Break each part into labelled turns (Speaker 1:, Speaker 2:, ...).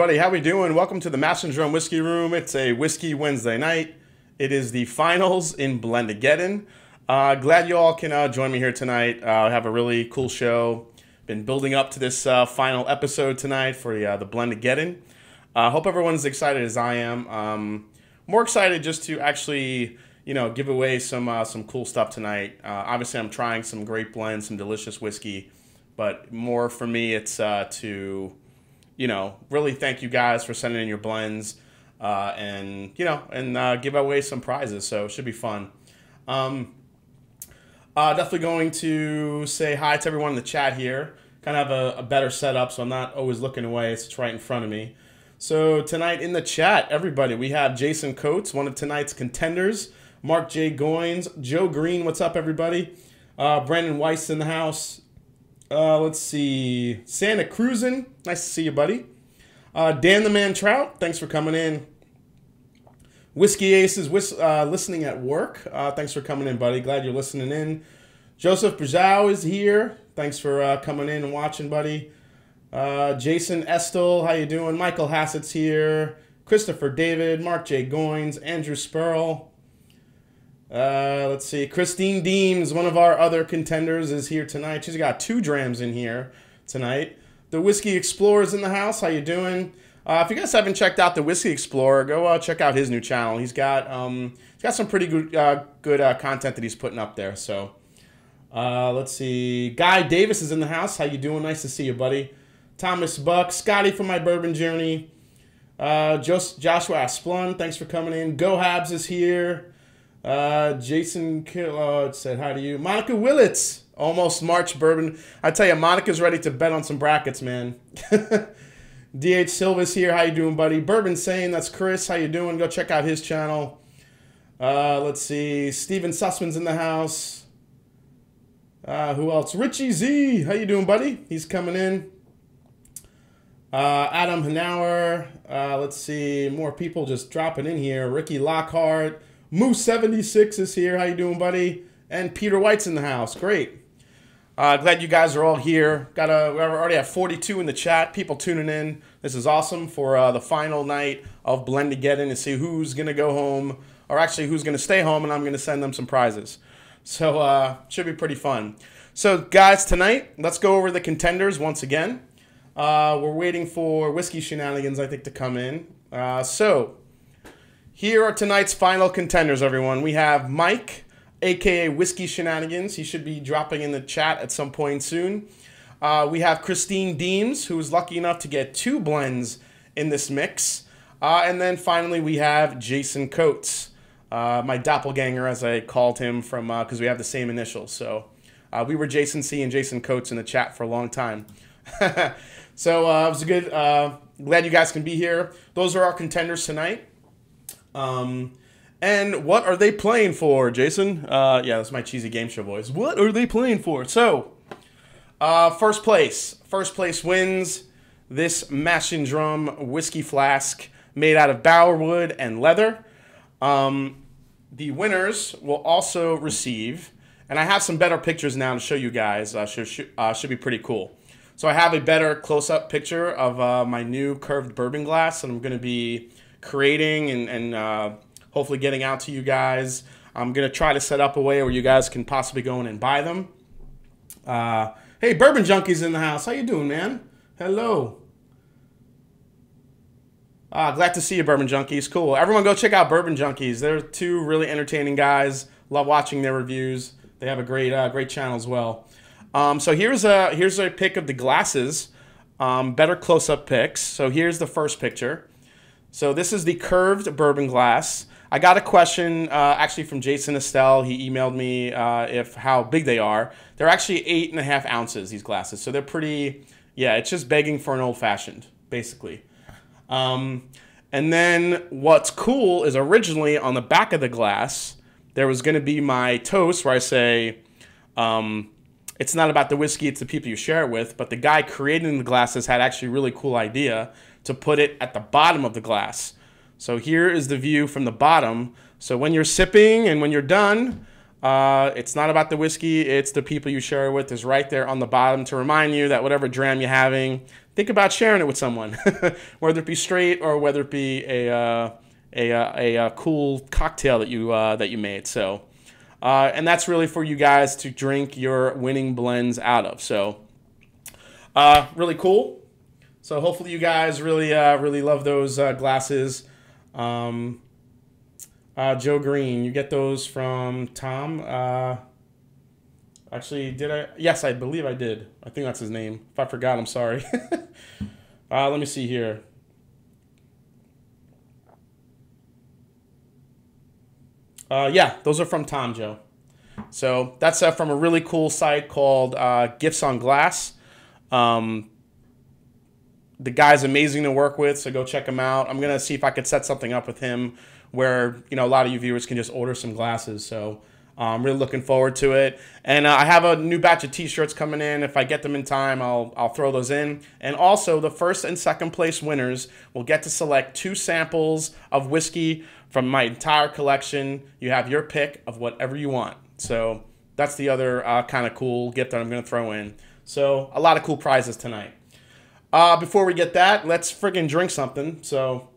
Speaker 1: everybody, how we doing? Welcome to the Master and Drum Whiskey Room. It's a Whiskey Wednesday night. It is the finals in BLEND-AGEDDON. Glad you all can join me here tonight. I have a really cool show. Been building up to this final episode tonight for the BLEND-AGEDDON. Hope everyone's excited as I am. More excited just to actually, give away some cool stuff tonight. Obviously, I'm trying some great blends, some delicious whiskey, but more for me, it's to really thank you guys for sending in your blends and give away some prizes. So it should be fun. Definitely going to say hi to everyone in the chat here. Kind of have a better setup, so I'm not always looking away. It's right in front of me. So tonight in the chat, everybody, we have Jason Coates, one of tonight's contenders. Mark J. Goins, Joe Green, what's up, everybody? Brandon Weiss in the house. Let's see, Santa Cruzin, nice to see you, buddy. Dan the Man Trout, thanks for coming in. Whiskey Aces, listening at work, thanks for coming in, buddy. Glad you're listening in. Joseph Brzau is here. Thanks for coming in and watching, buddy. Jason Estel, how you doing? Michael Hassett's here. Christopher David, Mark J. Goins, Andrew Spurl. Let's see. Christine Deems, one of our other contenders, is here tonight. She's got 2 drams in here tonight. The Whiskey Explorer's in the house. How you doing? If you guys haven't checked out the Whiskey Explorer, go check out his new channel. He's got some pretty good content that he's putting up there. So let's see. Guy Davis is in the house. How you doing? Nice to see you, buddy. Thomas Buck, Scotty from My Bourbon Journey. Joshua Asplund, thanks for coming in. Go Habs is here. Jason said hi to you. Monica Willits, almost March Bourbon. I tell you, Monica's ready to bet on some brackets, man. DH Silva's here. How you doing, buddy? Bourbon Sane, that's Chris. How you doing? Go check out his channel. Let's see. Steven Sussman's in the house. Who else? Richie Z. How you doing, buddy? He's coming in. Adam Hanauer. Let's see. More people just dropping in here. Ricky Lockhart. Moose76 is here. How you doing, buddy? And Peter White's in the house. Great. Glad you guys are all here. We already have 42 in the chat. People tuning in. This is awesome for the final night of BLEND-AGEDDON to see who's going to go home, or actually who's going to stay home, and I'm going to send them some prizes. So should be pretty fun. So guys, tonight, let's go over the contenders once again. We're waiting for Whiskey Shenanigans, I think, to come in. So here are tonight's final contenders, everyone. We have Mike, a.k.a. Whiskey Shenanigans. He should be dropping in the chat at some point soon. We have Christine Deems, who was lucky enough to get 2 blends in this mix. And then finally, we have Jason Coates, my doppelganger, as I called him, from because we have the same initials. So we were Jason C. and Jason Coates in the chat for a long time. So it was a good, glad you guys can be here. Those are our contenders tonight. And what are they playing for, Jason? Yeah, that's my cheesy game show voice. What are they playing for? So, first place wins this Mash and Drum whiskey flask made out of bowerwood and leather. The winners will also receive, and I have some better pictures now to show you guys. Should be pretty cool. So I have a better close-up picture of my new curved bourbon glass that I'm going to be creating and hopefully getting out to you guys. I'm going to try to set up a way where you guys can possibly go in and buy them. Hey, Bourbon Junkies in the house. How you doing, man? Hello. Glad to see you, Bourbon Junkies. Cool. Everyone go check out Bourbon Junkies. They're 2 really entertaining guys. Love watching their reviews. They have a great channel as well. So here's a pic of the glasses. Better close-up pics. So here's the first picture. So this is the curved bourbon glass. I got a question actually from Jason Estelle. He emailed me how big they are. They're actually 8.5 ounces, these glasses. So they're pretty, yeah, it's just begging for an old-fashioned, basically. And then what's cool is originally on the back of the glass, there was going to be my toast where I say, it's not about the whiskey, it's the people you share it with. But the guy creating the glasses had actually a really cool idea to put it at the bottom of the glass. So here is the view from the bottom. So when you're sipping and when you're done, it's not about the whiskey, it's the people you share it with is right there on the bottom to remind you that whatever dram you're having, think about sharing it with someone, whether it be straight or whether it be a cool cocktail that you made. So, and that's really for you guys to drink your winning blends out of. So, really cool. So hopefully you guys really love those glasses. Joe Green, you get those from Tom. Actually, did I? Yes, I believe I did. I think that's his name. If I forgot, I'm sorry. Let me see here. Yeah, those are from Tom, Joe. So that's from a really cool site called Gifts on Glass. The guy's amazing to work with, so go check him out. I'm gonna see if I could set something up with him where a lot of you viewers can just order some glasses. So I'm really looking forward to it. And I have a new batch of t-shirts coming in. If I get them in time, I'll throw those in. And also the first and second place winners will get to select 2 samples of whiskey from my entire collection. You have your pick of whatever you want. So that's the other kind of cool gift that I'm going to throw in. So a lot of cool prizes tonight. Before we get that, let's friggin' drink something. So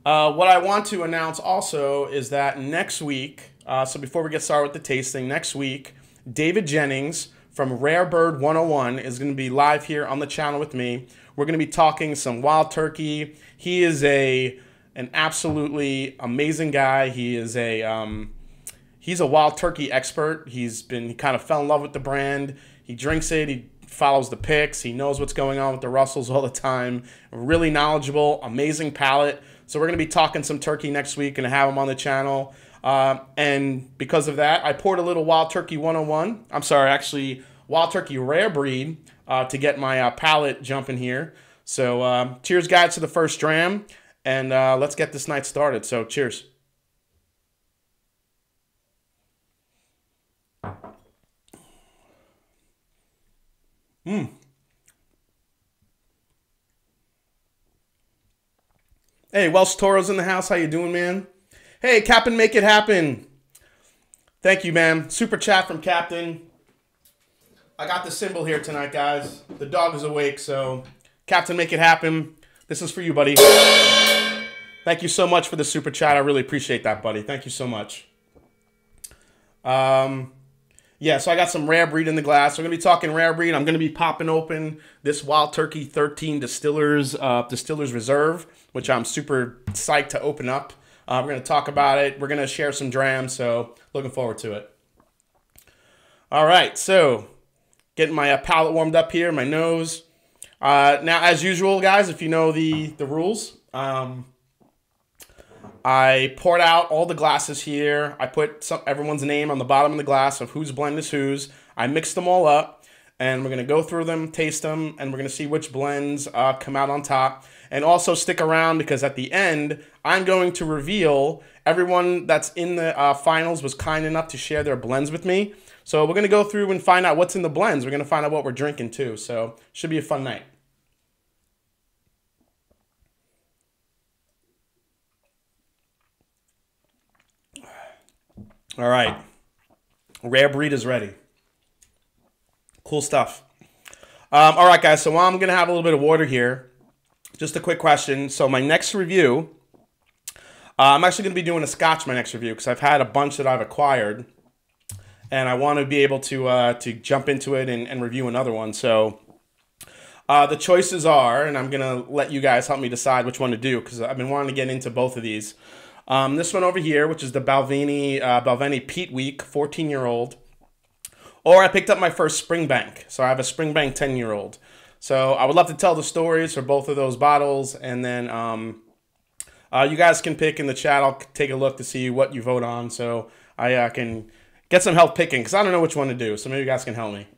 Speaker 1: what I want to announce also is that next week, so before we get started with the tasting, next week, David Jennings from Rare Bird 101 is going to be live here on the channel with me. We're going to be talking some wild turkey. He is an absolutely amazing guy. He is he's a wild turkey expert. He kind of fell in love with the brand. He drinks it. He follows the picks. He knows what's going on with the Russells all the time. Really knowledgeable, amazing palate. So we're going to be talking some turkey next week and have him on the channel. And because of that, I poured a little Wild Turkey 101. I'm sorry, actually, Wild Turkey Rare Breed to get my palate jumping here. So cheers, guys, to the first dram. And let's get this night started. So cheers. Hey, Welsh Toro's in the house. How you doing, man? Hey, Captain, make it happen. Thank you, man. Super chat from Captain. I got the symbol here tonight, guys. The dog is awake, so Captain, make it happen. This is for you, buddy. Thank you so much for the super chat. I really appreciate that, buddy. Thank you so much. Yeah, so I got some Rare Breed in the glass. We're going to be talking Rare Breed. I'm going to be popping open this Wild Turkey 13 Distillers Reserve, which I'm super psyched to open up. We're going to talk about it. We're going to share some drams, so looking forward to it. All right, so getting my palate warmed up here, my nose. Now, as usual, guys, if you know the rules, I poured out all the glasses here. I put everyone's name on the bottom of the glass of whose blend is whose. I mixed them all up, and we're going to go through them, taste them, and we're going to see which blends come out on top. And also stick around because at the end, I'm going to reveal everyone that's in the finals was kind enough to share their blends with me. So we're going to go through and find out what's in the blends. We're going to find out what we're drinking too. So should be a fun night. All right. Rare Breed is ready. Cool stuff. All right, guys. So I'm going to have a little bit of water here. Just a quick question. So my next review, I'm actually going to be doing a Scotch my next review because I've had a bunch that I've acquired, and I want to be able to jump into it and review another one. So the choices are, and I'm going to let you guys help me decide which one to do because I've been wanting to get into both of these. This one over here, which is the Balvenie Peat Week 14-year-old, or I picked up my first Springbank. So I have a Springbank 10-year-old. So I would love to tell the stories for both of those bottles, and then you guys can pick in the chat. I'll take a look to see what you vote on, so I can get some help picking, because I don't know which one to do, so maybe you guys can help me.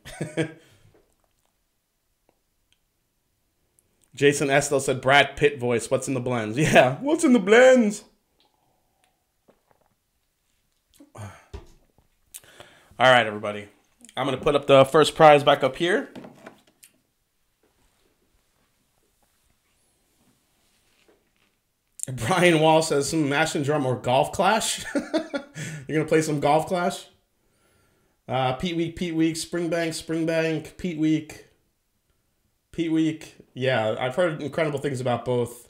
Speaker 1: Jason Estel said, Brad Pitt voice, what's in the blends? Yeah, what's in the blends? All right, everybody. I'm going to put up the first prize back up here. Brian Wall says some Mash and Drum or Golf Clash. You're going to play some Golf Clash? Peat Week, Springbank, Peat Week. Pete Week. Yeah, I've heard incredible things about both.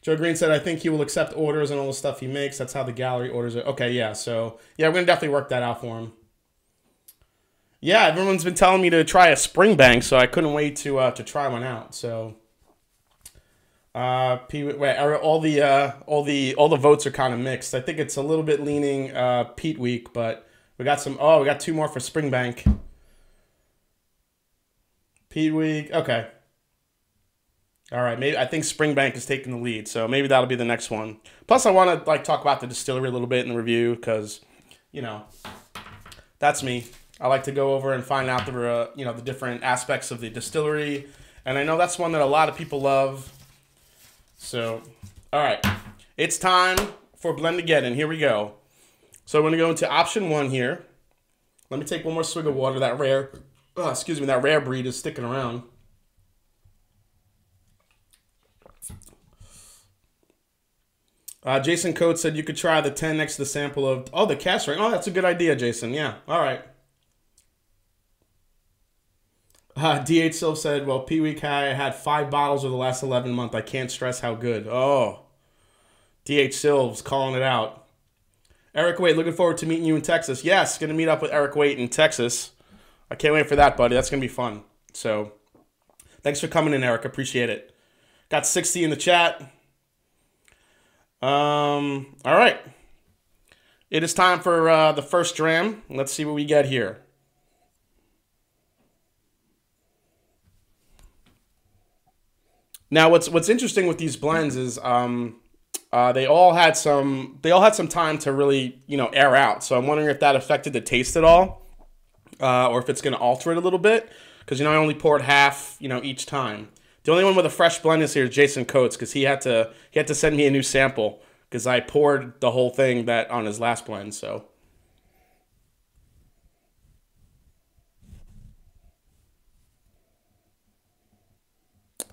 Speaker 1: Joe Green said, I think he will accept orders and all the stuff he makes. That's how the gallery orders it. Okay, yeah. So, yeah, we're going to definitely work that out for him. Yeah, everyone's been telling me to try a Springbank, so I couldn't wait to try one out. So, all the votes are kind of mixed. I think it's a little bit leaning Pete Week, but we got some. Oh, we got 2 more for Springbank. Pete Week. Okay. All right, maybe I think Springbank is taking the lead, so maybe that'll be the next one. Plus, I want to talk about the distillery a little bit in the review because, you know, that's me. I like to go over and find out the the different aspects of the distillery, and I know that's one that a lot of people love. So, all right, it's time for BLEND-AGEDDON. Here we go. So I'm going to go into option 1 here. Let me take one more swig of water. That rare, that rare breed is sticking around. Jason Coates said you could try the 10 next to the sample of... Oh, the cast ring. Oh, that's a good idea, Jason. Yeah, all right. DH Silv said, well, Pee Wee Kai had 5 bottles over the last 11 months. I can't stress how good. Oh, DH Silv's calling it out. Eric Waite, looking forward to meeting you in Texas. Yes, going to meet up with Eric Waite in Texas. I can't wait for that, buddy. That's going to be fun. So, thanks for coming in, Eric. Appreciate it. Got 60 in the chat. All right. It is time for the first dram. Let's see what we get here. Now, what's interesting with these blends is they all had some time to really air out. So I'm wondering if that affected the taste at all, or if it's going to alter it a little bit. Because I only poured half each time. The only one with a fresh blend is here is Jason Coates, because he had to send me a new sample because I poured the whole thing that on his last blend. So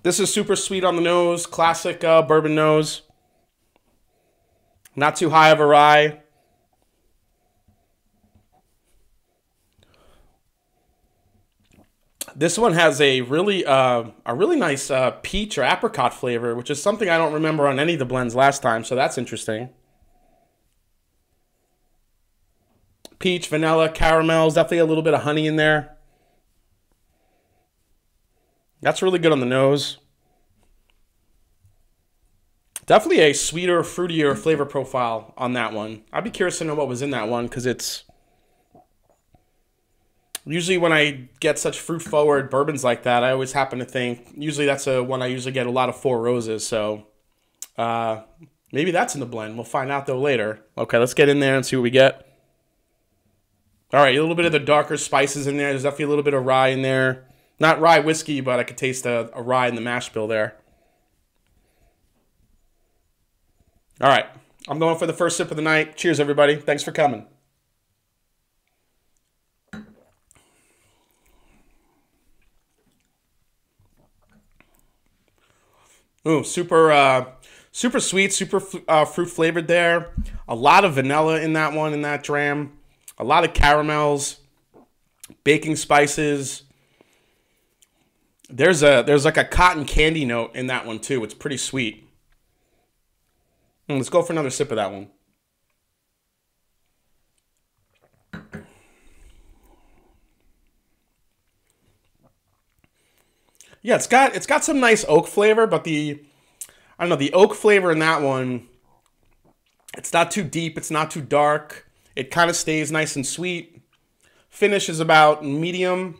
Speaker 1: this is super sweet on the nose, classic bourbon nose. Not too high of a rye. This one has a really nice peach or apricot flavor, which is something I don't remember on any of the blends last time, so that's interesting. Peach, vanilla, caramels, definitely a little bit of honey in there. That's really good on the nose. Definitely a sweeter, fruitier flavor profile on that one. I'd be curious to know what was in that one, because it's... Usually when I get such fruit-forward bourbons like that, I always happen to think, usually that's one I usually get a lot of Four Roses, so maybe that's in the blend. We'll find out, though, later. Okay, let's get in there and see what we get. All right, a little bit of the darker spices in there. There's definitely a little bit of rye in there. Not rye whiskey, but I could taste a rye in the mash bill there. All right, I'm going for the first sip of the night. Cheers, everybody. Thanks for coming. Ooh, super sweet, super fruit flavored there. A lot of vanilla in that one, in that dram. A lot of caramels, baking spices. There's like a cotton candy note in that one too. It's pretty sweet. Let's go for another sip of that one. Yeah, it's got some nice oak flavor, but the oak flavor in that one, it's not too deep, it's not too dark. It kind of stays nice and sweet. Finish is about medium.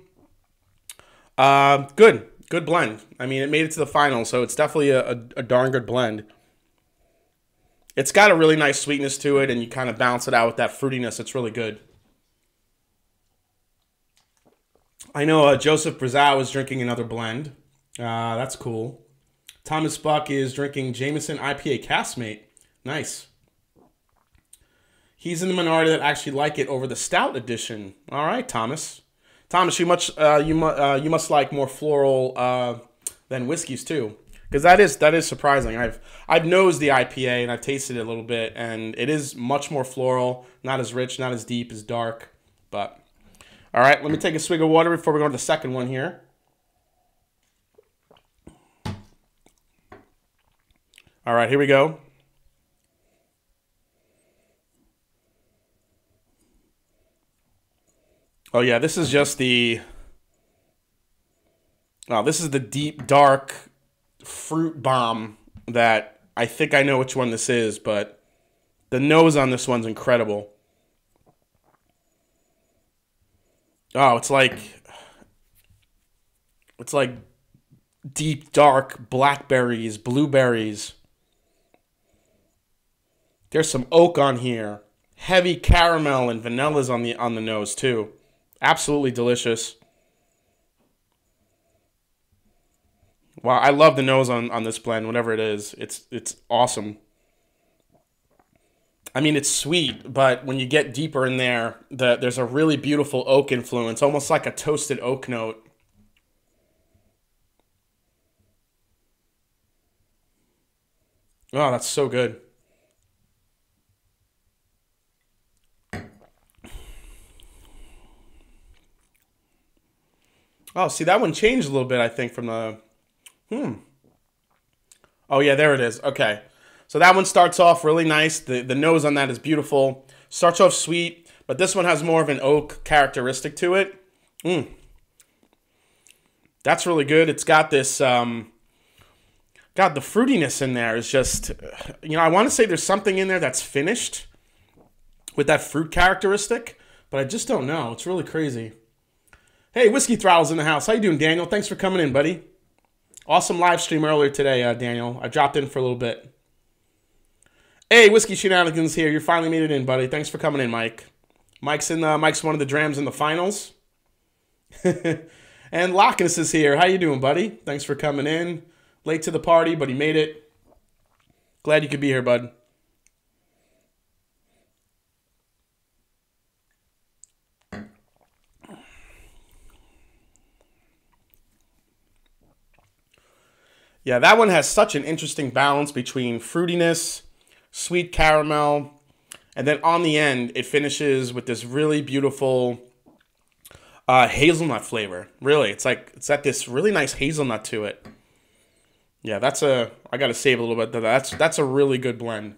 Speaker 1: Good blend. I mean, it made it to the final, so it's definitely a darn good blend. It's got a really nice sweetness to it, and you kind of balance it out with that fruitiness. It's really good. I know Joseph Brazow is drinking another blend. That's cool. Thomas Buck is drinking Jameson IPA Castmate. Nice. He's in the minority that actually like it over the stout edition. All right, Thomas. Thomas, you must like more floral than whiskeys too, because that is surprising. I've nosed the IPA and I've tasted it a little bit, and it is much more floral, not as rich, not as deep, as dark, but. All right, let me take a swig of water before we go to the second one here. All right, here we go. Oh yeah, this is just the... Oh, this is the deep, dark fruit bomb that I think I know which one this is, but the nose on this one's incredible. Oh, it's like deep, dark blackberries, blueberries. There's some oak on here. Heavy caramel and vanillas on the nose too. Absolutely delicious. Wow, I love the nose on this blend, whatever it is. It's awesome. I mean, it's sweet, but when you get deeper in there, there's a really beautiful oak influence, almost like a toasted oak note. Oh, that's so good. Oh, see, that one changed a little bit, I think, from the... Oh, yeah, there it is. Okay. So that one starts off really nice. The nose on that is beautiful. Starts off sweet, but this one has more of an oak characteristic to it. That's really good. It's got this... God, the fruitiness in there is just... You know, I want to say there's something in there that's finished with that fruit characteristic, but I just don't know. It's really crazy. Hey, Whiskey Throttle's in the house. How you doing, Daniel? Thanks for coming in, buddy. Awesome live stream earlier today, Daniel. I dropped in for a little bit. Hey, Whiskey Shenanigans here. You finally made it in, buddy. Thanks for coming in, Mike. Mike's one of the drams in the finals. And Lockus is here. How you doing, buddy? Thanks for coming in. Late to the party, but he made it. Glad you could be here, bud. Yeah, that one has such an interesting balance between fruitiness, sweet caramel, and then on the end, it finishes with this really beautiful hazelnut flavor. Really, it's got this really nice hazelnut to it. Yeah, I gotta save a little bit. That's a really good blend.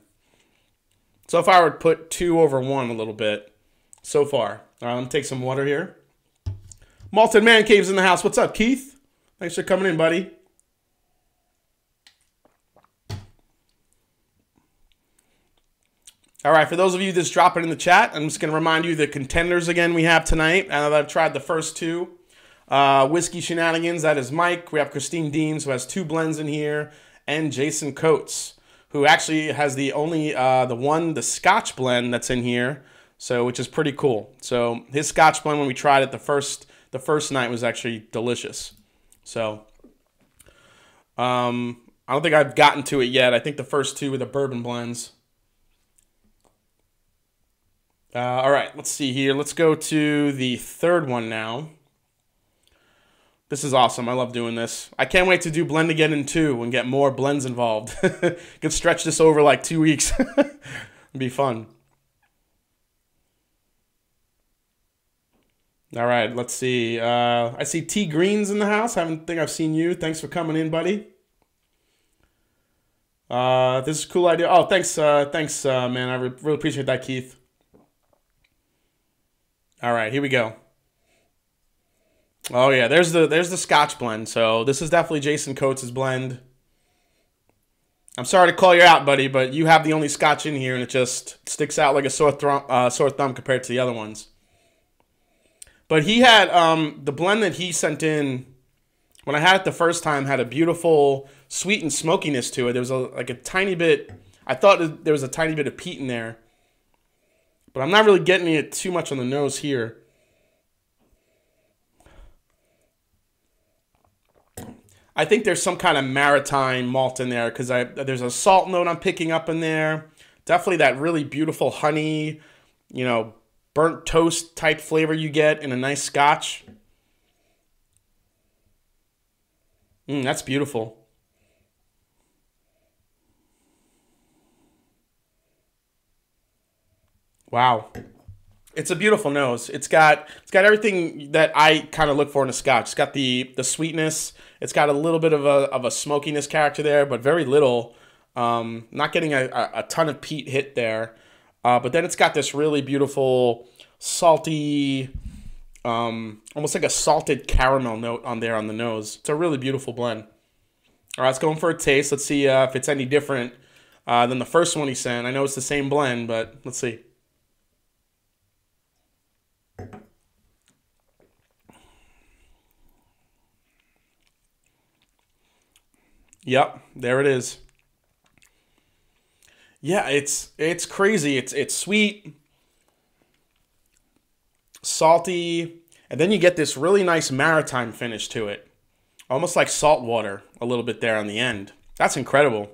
Speaker 1: So if I were to put 2 over 1 a little bit, so far. All right, let me take some water here. Malton Man Cave's in the house. What's up, Keith? Thanks for coming in, buddy. All right, for those of you just dropping in the chat, I'm just going to remind you the contenders again we have tonight. Now that I've tried the first 2. Whiskey Shenanigans, that is Mike. We have Christine Deems, who has 2 blends in here. And Jason Coates, who actually has the Scotch blend that's in here, so which is pretty cool. So his Scotch blend, when we tried it the first night, was actually delicious. So I don't think I've gotten to it yet. I think the first 2 were the bourbon blends. All right, let's see here. Let's go to the third one now. This is awesome. I love doing this. I can't wait to do BLEND-AGEDDON 2 and get more blends involved. Could stretch this over like 2 weeks. It'd be fun. All right, let's see. I see T Green's in the house. I don't think I've seen you. Thanks for coming in, buddy. This is a cool idea. Oh, thanks, man. I really appreciate that, Keith. All right, here we go. Oh yeah, there's the Scotch blend. So this is definitely Jason Coates' blend. I'm sorry to call you out, buddy, but you have the only Scotch in here, and it just sticks out like a sore thumb compared to the other ones. But he had the blend that he sent in when I had it the first time had a beautiful sweet and smokiness to it. There was like a tiny bit. I thought there was a tiny bit of peat in there. But I'm not really getting it too much on the nose here. I think there's some kind of maritime malt in there because there's a salt note I'm picking up in there. Definitely that really beautiful honey, you know, burnt toast type flavor you get in a nice Scotch. That's beautiful. Wow. It's a beautiful nose. It's got everything that I kind of look for in a Scotch. It's got the sweetness. It's got a little bit of a smokiness character there, but very little. Not getting a ton of peat hit there. But then it's got this really beautiful salty, almost like a salted caramel note on there on the nose. It's a really beautiful blend. All right, let's go in for a taste. Let's see if it's any different than the first one he sent. I know it's the same blend, but let's see. Yep, there it is. Yeah, it's crazy. It's sweet, salty, and then you get this really nice maritime finish to it. Almost like salt water a little bit there on the end. That's incredible.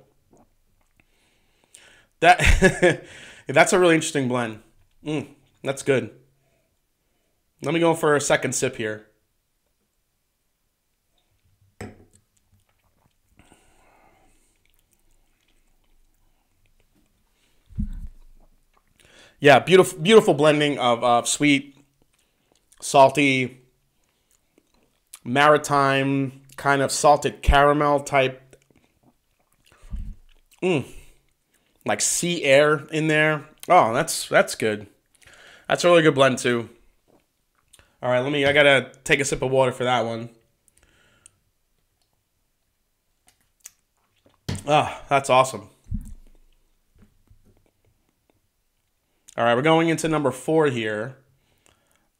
Speaker 1: That's a really interesting blend. That's good. Let me go for a second sip here. Yeah, beautiful blending of sweet, salty, maritime, kind of salted caramel type. Like sea air in there. Oh, that's good. That's a really good blend too. All right, I gotta take a sip of water for that one. Ah, that's awesome. All right, we're going into number 4 here.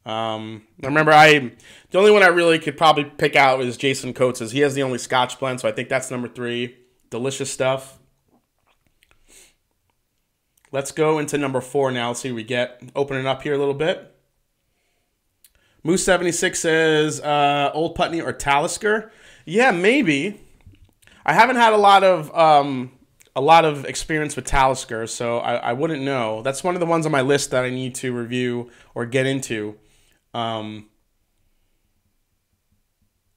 Speaker 1: Remember, the only one I really could probably pick out is Jason Coates's. He has the only Scotch blend, so I think that's number 3. Delicious stuff. Let's go into number 4 now. Let's see what we get. Open it up here a little bit. Moose 76 says Old Putney or Talisker. Yeah, maybe. I haven't had a lot of experience with Talisker, so I wouldn't know. That's one of the ones on my list that I need to review or get into.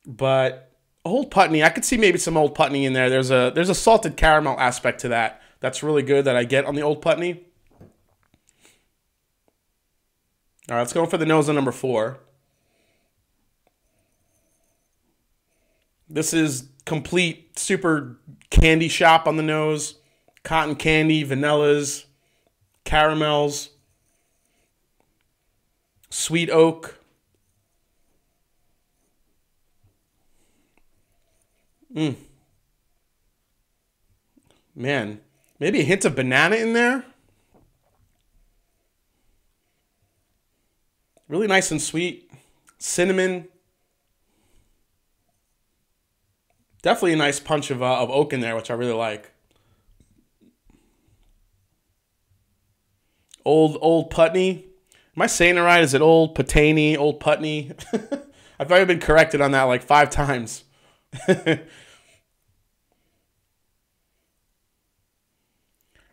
Speaker 1: But Old Putney, I could see maybe some Old Putney in there. There's a salted caramel aspect to that. That's really good that I get on the Old Putney. All right, let's go for the nose on number 4. This is complete super candy shop on the nose. Cotton candy, vanillas, caramels, sweet oak. Man, maybe a hint of banana in there. Really nice and sweet. Cinnamon. Definitely a nice punch of oak in there, which I really like. Old Putney. Am I saying it right? Is it Old Putney? Old Putney? I've already been corrected on that like 5 times.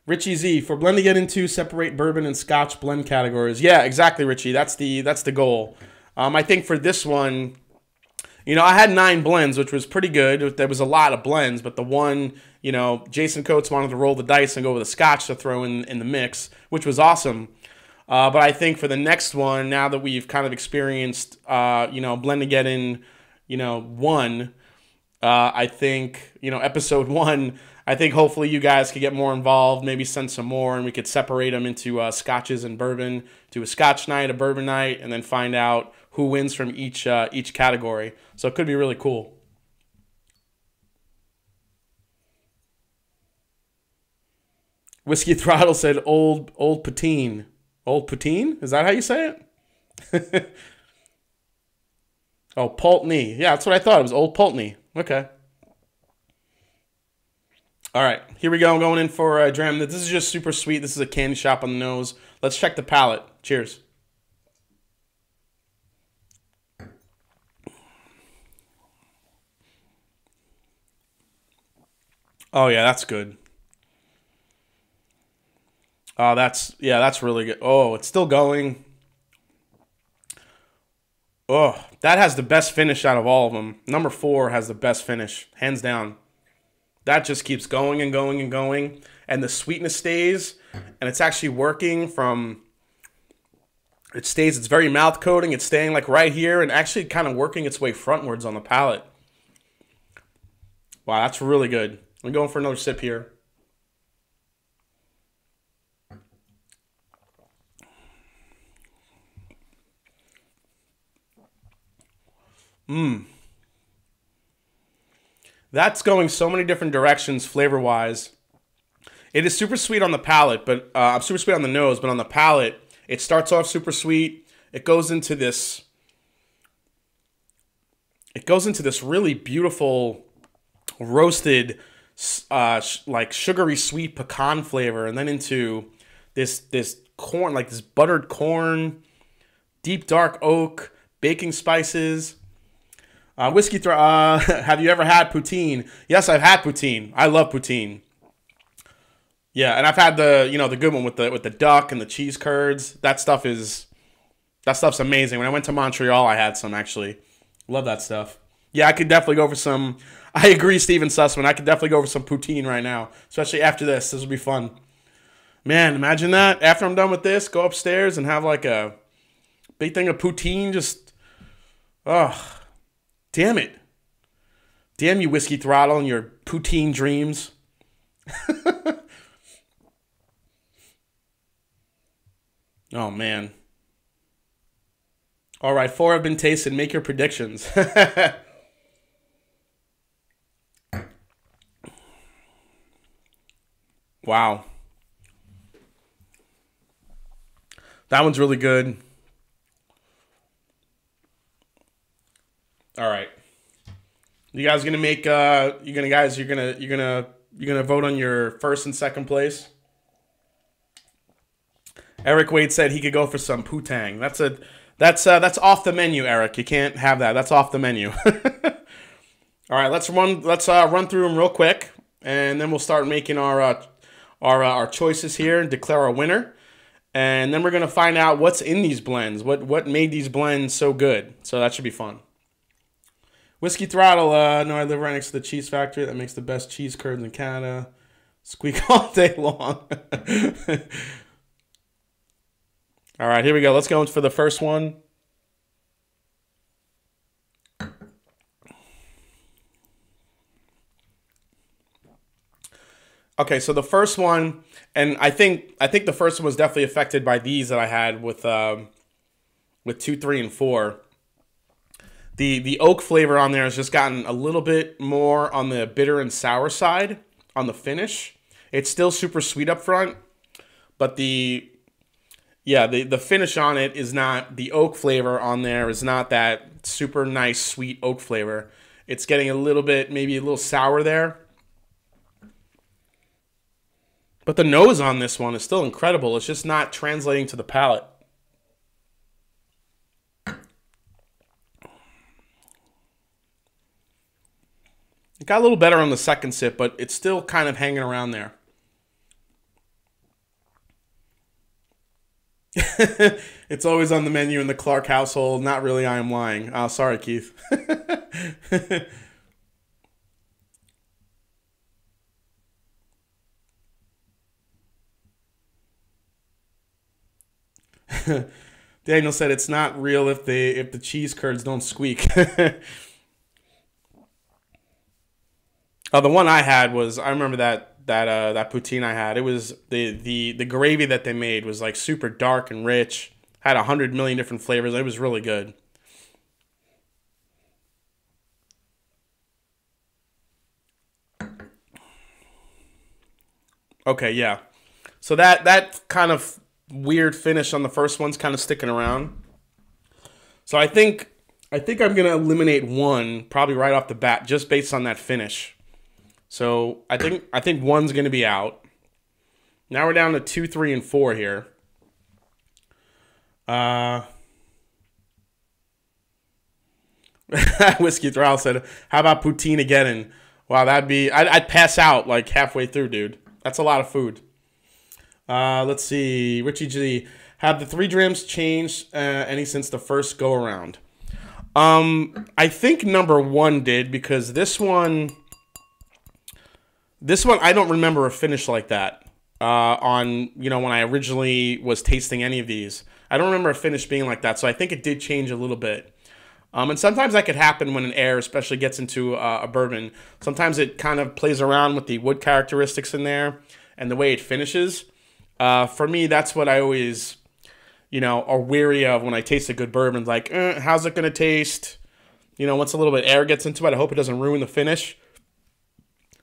Speaker 1: Richie Z, for BLENDAGEDDON 2, separate bourbon and Scotch blend categories. Yeah, exactly, Richie. That's the goal. I think for this one, you know, I had 9 blends, which was pretty good. There was a lot of blends, but the one, you know, Jason Coates wanted to roll the dice and go with a Scotch to throw in the mix, which was awesome. But I think for the next one, now that we've kind of experienced, you know, BLENDAGEDDON, you know, 1, I think, you know, episode 1, I think hopefully you guys could get more involved, maybe send some more, and we could separate them into Scotches and bourbon, do a Scotch night, a bourbon night, and then find out who wins from each category. So it could be really cool. Whiskey Throttle said Old Poutine. Old Poutine? Is that how you say it? Oh, Pulteney. Yeah, that's what I thought. It was Old Pulteney. Okay. All right, here we go. I'm going in for a dram. This is just super sweet. This is a candy shop on the nose. Let's check the palate. Cheers. Oh, yeah, that's good. Oh, that's really good. Oh, it's still going. Oh, that has the best finish out of all of them. Number 4 has the best finish, hands down. That just keeps going and going and going. And the sweetness stays. And it's actually working from It's very mouth coating. It's staying like right here and actually kind of working its way frontwards on the palate. Wow, that's really good. I'm going for another sip here. That's going so many different directions flavor-wise. It is super sweet on the palate, but super sweet on the nose, but on the palate, it starts off super sweet. It goes into this really beautiful roasted, like sugary sweet pecan flavor, and then into this corn, like this buttered corn, deep dark oak, baking spices. Have you ever had poutine? Yes, I've had poutine. I love poutine. Yeah, and I've had the good one with the duck and the cheese curds. That stuff's amazing. When I went to Montreal, I had some actually. Love that stuff. Yeah, I could definitely go for some. I agree, Steven Sussman. I could definitely go for some poutine right now, especially after this. This will be fun. Man, imagine that. After I'm done with this, go upstairs and have like a big thing of poutine. Just, oh, damn it. Damn you, Whiskey Throttle, and your poutine dreams. Oh, man. All right, 4 have been tasted. Make your predictions. Wow. That one's really good. All right. You guys gonna make you're gonna vote on your first and second place? Eric Wade said he could go for some poutang. That's off the menu, Eric. You can't have that. That's off the menu. All right, let's run through them real quick, and then we'll start making our choices here and declare our winner. And then we're gonna find out what's in these blends, what made these blends so good. So that should be fun. Whiskey Throttle, no, I live right next to the cheese factory that makes the best cheese curds in Canada. Squeak all day long. All right, here we go. Let's go for the first one. Okay, so the first one, and I think the first one was definitely affected by these that I had with 2, 3, and 4. The oak flavor on there has just gotten a little bit more on the bitter and sour side on the finish. It's still super sweet up front, but the finish on it is not, the oak flavor on there is not that super nice sweet oak flavor. It's getting a little bit, maybe a little sour there. But the nose on this one is still incredible. It's just not translating to the palate. It got a little better on the second sip, but it's still kind of hanging around there. It's always on the menu in the Clark household. Not really, I am lying. Oh, sorry, Keith. Daniel said it's not real if the cheese curds don't squeak. Oh, the one I had was, I remember that poutine I had. It was the gravy that they made was like super dark and rich. Had 100 million different flavors. It was really good. Okay, yeah. So that kind of weird finish on the first one's kind of sticking around. So I think I'm gonna eliminate one probably right off the bat just based on that finish. So I think one's gonna be out. Now we're down to 2, 3, and 4 here. Whiskey Thrall said, "How about poutine-ageddon?" Wow, I'd pass out like halfway through, dude. That's a lot of food. Let's see. Richie G. Have the 3 drams changed any since the first go around? I think number 1 did, because this one I don't remember a finish like that. When I originally was tasting any of these. I don't remember a finish being like that, so I think it did change a little bit. And sometimes that could happen when an air especially gets into a bourbon. Sometimes it kind of plays around with the wood characteristics in there and the way it finishes. For me, that's what I always, you know, are weary of when I taste a good bourbon. Like, how's it going to taste? You know, once a little bit of air gets into it, I hope it doesn't ruin the finish.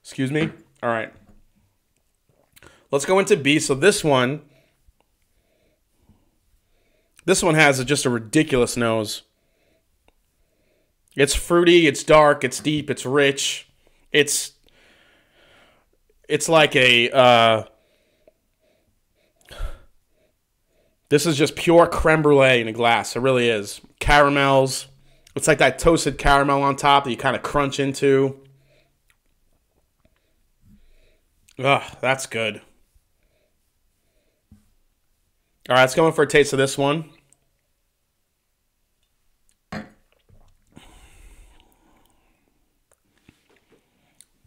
Speaker 1: Excuse me. All right. Let's go into B. So this one has just a ridiculous nose. It's fruity, it's dark, it's deep, it's rich. It's like a this is just pure creme brulee in a glass. It really is. Caramels. It's like that toasted caramel on top that you kind of crunch into. Ugh, that's good. All right, let's go in for a taste of this one.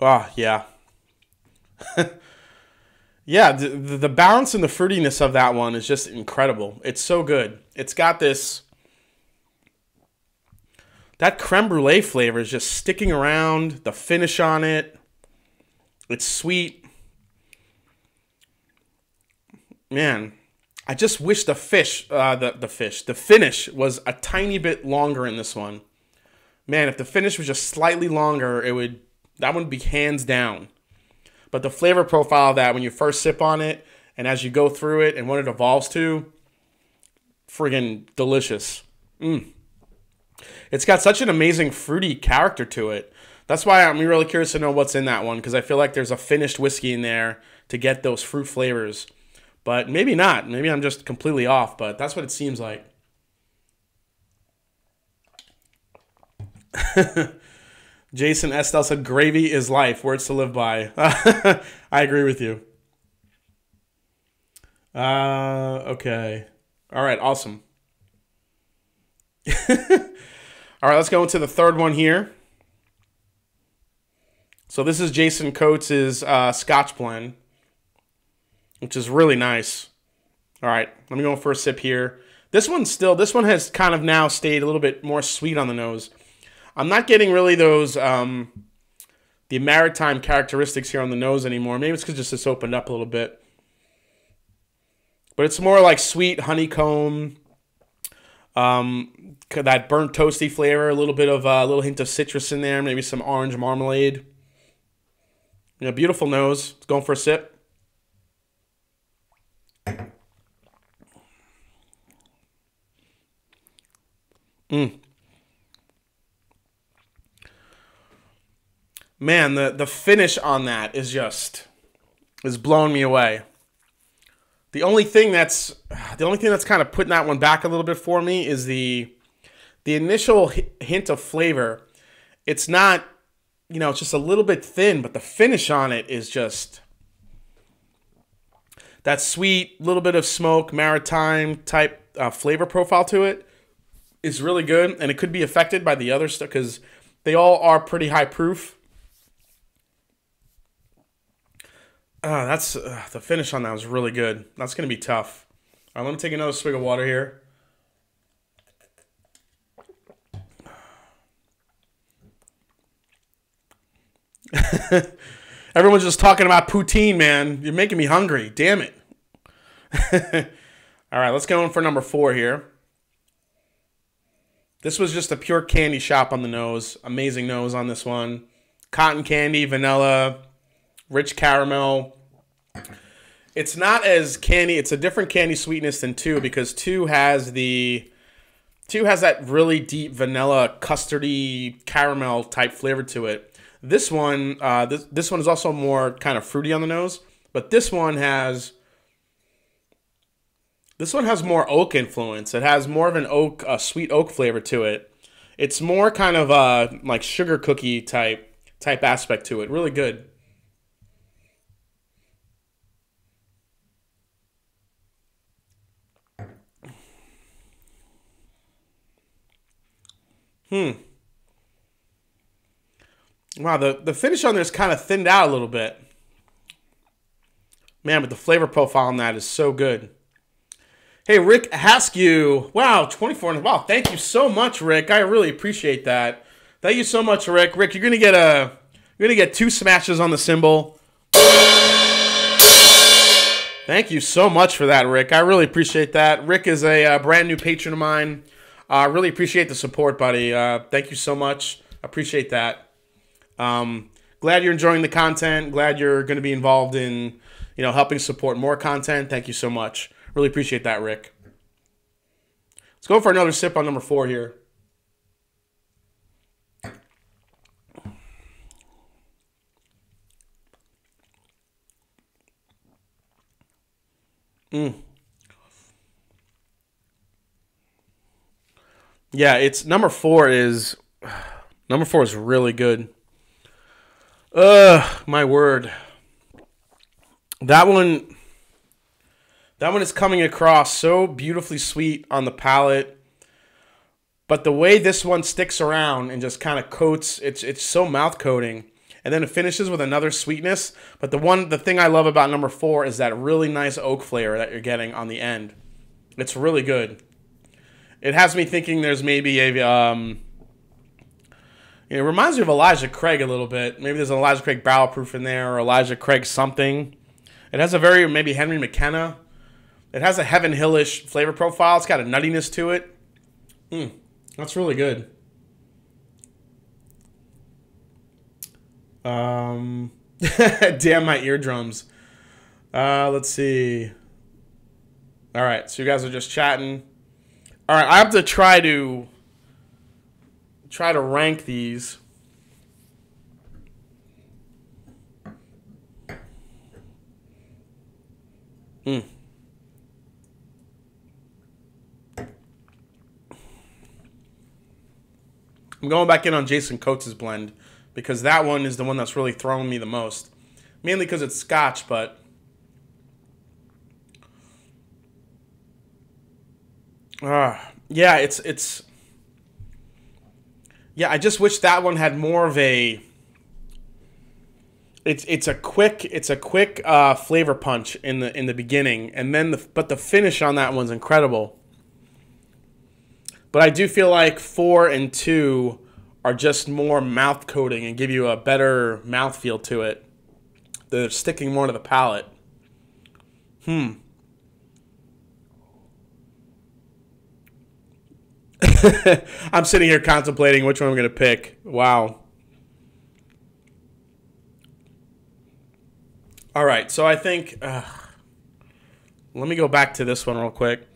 Speaker 1: Oh, yeah. Yeah, the balance and the fruitiness of that one is just incredible. It's so good. It's got this... That creme brulee flavor is just sticking around. The finish on it. It's sweet. Man, I just wish the finish was a tiny bit longer in this one. Man, if the finish was just slightly longer, that would be hands down. But the flavor profile of that, when you first sip on it, and as you go through it, and what it evolves to, friggin' delicious. It's got such an amazing fruity character to it. That's why I'm really curious to know what's in that one, because I feel like there's a finished whiskey in there to get those fruit flavors. But maybe not. Maybe I'm just completely off, but that's what it seems like. Jason Estelle said, gravy is life. Words to live by. I agree with you. Okay. All right, awesome. All right, let's go into the third one here. So this is Jason Coates' Scotch blend, which is really nice. All right, let me go for a sip here. This one has kind of now stayed a little bit more sweet on the nose. I'm not getting really those, the maritime characteristics here on the nose anymore. Maybe it's because it's opened up a little bit. But it's more like sweet honeycomb, that burnt toasty flavor, a little bit of a little hint of citrus in there, maybe some orange marmalade. You know, beautiful nose. It's going for a sip. Man, the finish on that is blowing me away. The only thing that's kind of putting that one back a little bit for me is the initial hint of flavor. It's not, you know, it's just a little bit thin, but the finish on it is just that sweet, little bit of smoke, maritime type flavor profile to it is really good, and it could be affected by the other stuff because they all are pretty high proof. The finish on that was really good. That's going to be tough. All right, let me take another swig of water here. Everyone's just talking about poutine, man. You're making me hungry. Damn it. All right, let's go in for number 4 here. This was just a pure candy shop on the nose. Amazing nose on this one. Cotton candy, vanilla, rich caramel. It's not as candy. It's a different candy sweetness than 2 because 2 has that really deep vanilla custardy caramel type flavor to it. This one, this one is also more kind of fruity on the nose, but this one has more oak influence. It has more of an oak, sweet oak flavor to it. It's more kind of like sugar cookie type aspect to it. Really good. Wow, the finish on there is kind of thinned out a little bit. Man, but the flavor profile on that is so good. Hey, Rick Haskew. Wow, 24. Wow, thank you so much, Rick. I really appreciate that. Thank you so much, Rick. Rick, you're gonna get 2 smashes on the cymbal. Thank you so much for that, Rick. I really appreciate that. Rick is a brand new patron of mine. I really appreciate the support, buddy. Thank you so much. Appreciate that. Glad you're enjoying the content. Glad you're going to be involved in, helping support more content. Thank you so much. Really appreciate that, Rick. Let's go for another sip on number 4 here. Yeah, it's number 4 is really good. My word. That one is coming across so beautifully sweet on the palate. But the way this one sticks around and just kind of coats, it's so mouth coating. And then it finishes with another sweetness. But the thing I love about number 4 is that really nice oak flavor that you're getting on the end. It's really good. It has me thinking there's maybe a it reminds me of Elijah Craig a little bit. Maybe there's an Elijah Craig barrel proof in there, or Elijah Craig something. It has a very, maybe Henry McKenna. It has a Heaven Hill-ish flavor profile. It's got a nuttiness to it. That's really good. Damn my eardrums. Let's see. All right, so you guys are just chatting. All right, I have to try to rank these. I'm going back in on Jason Coates' blend because that one is the one that's really throwing me the most. Mainly because it's Scotch, but yeah, it's yeah, I just wish that one had more of a it's a quick flavor punch in the beginning, and then but the finish on that one's incredible. But I do feel like 4 and 2 are just more mouth coating and give you a better mouthfeel to it. They're sticking more to the palate. I'm sitting here contemplating which one I'm going to pick. Wow. All right, so I think... let me go back to this one real quick.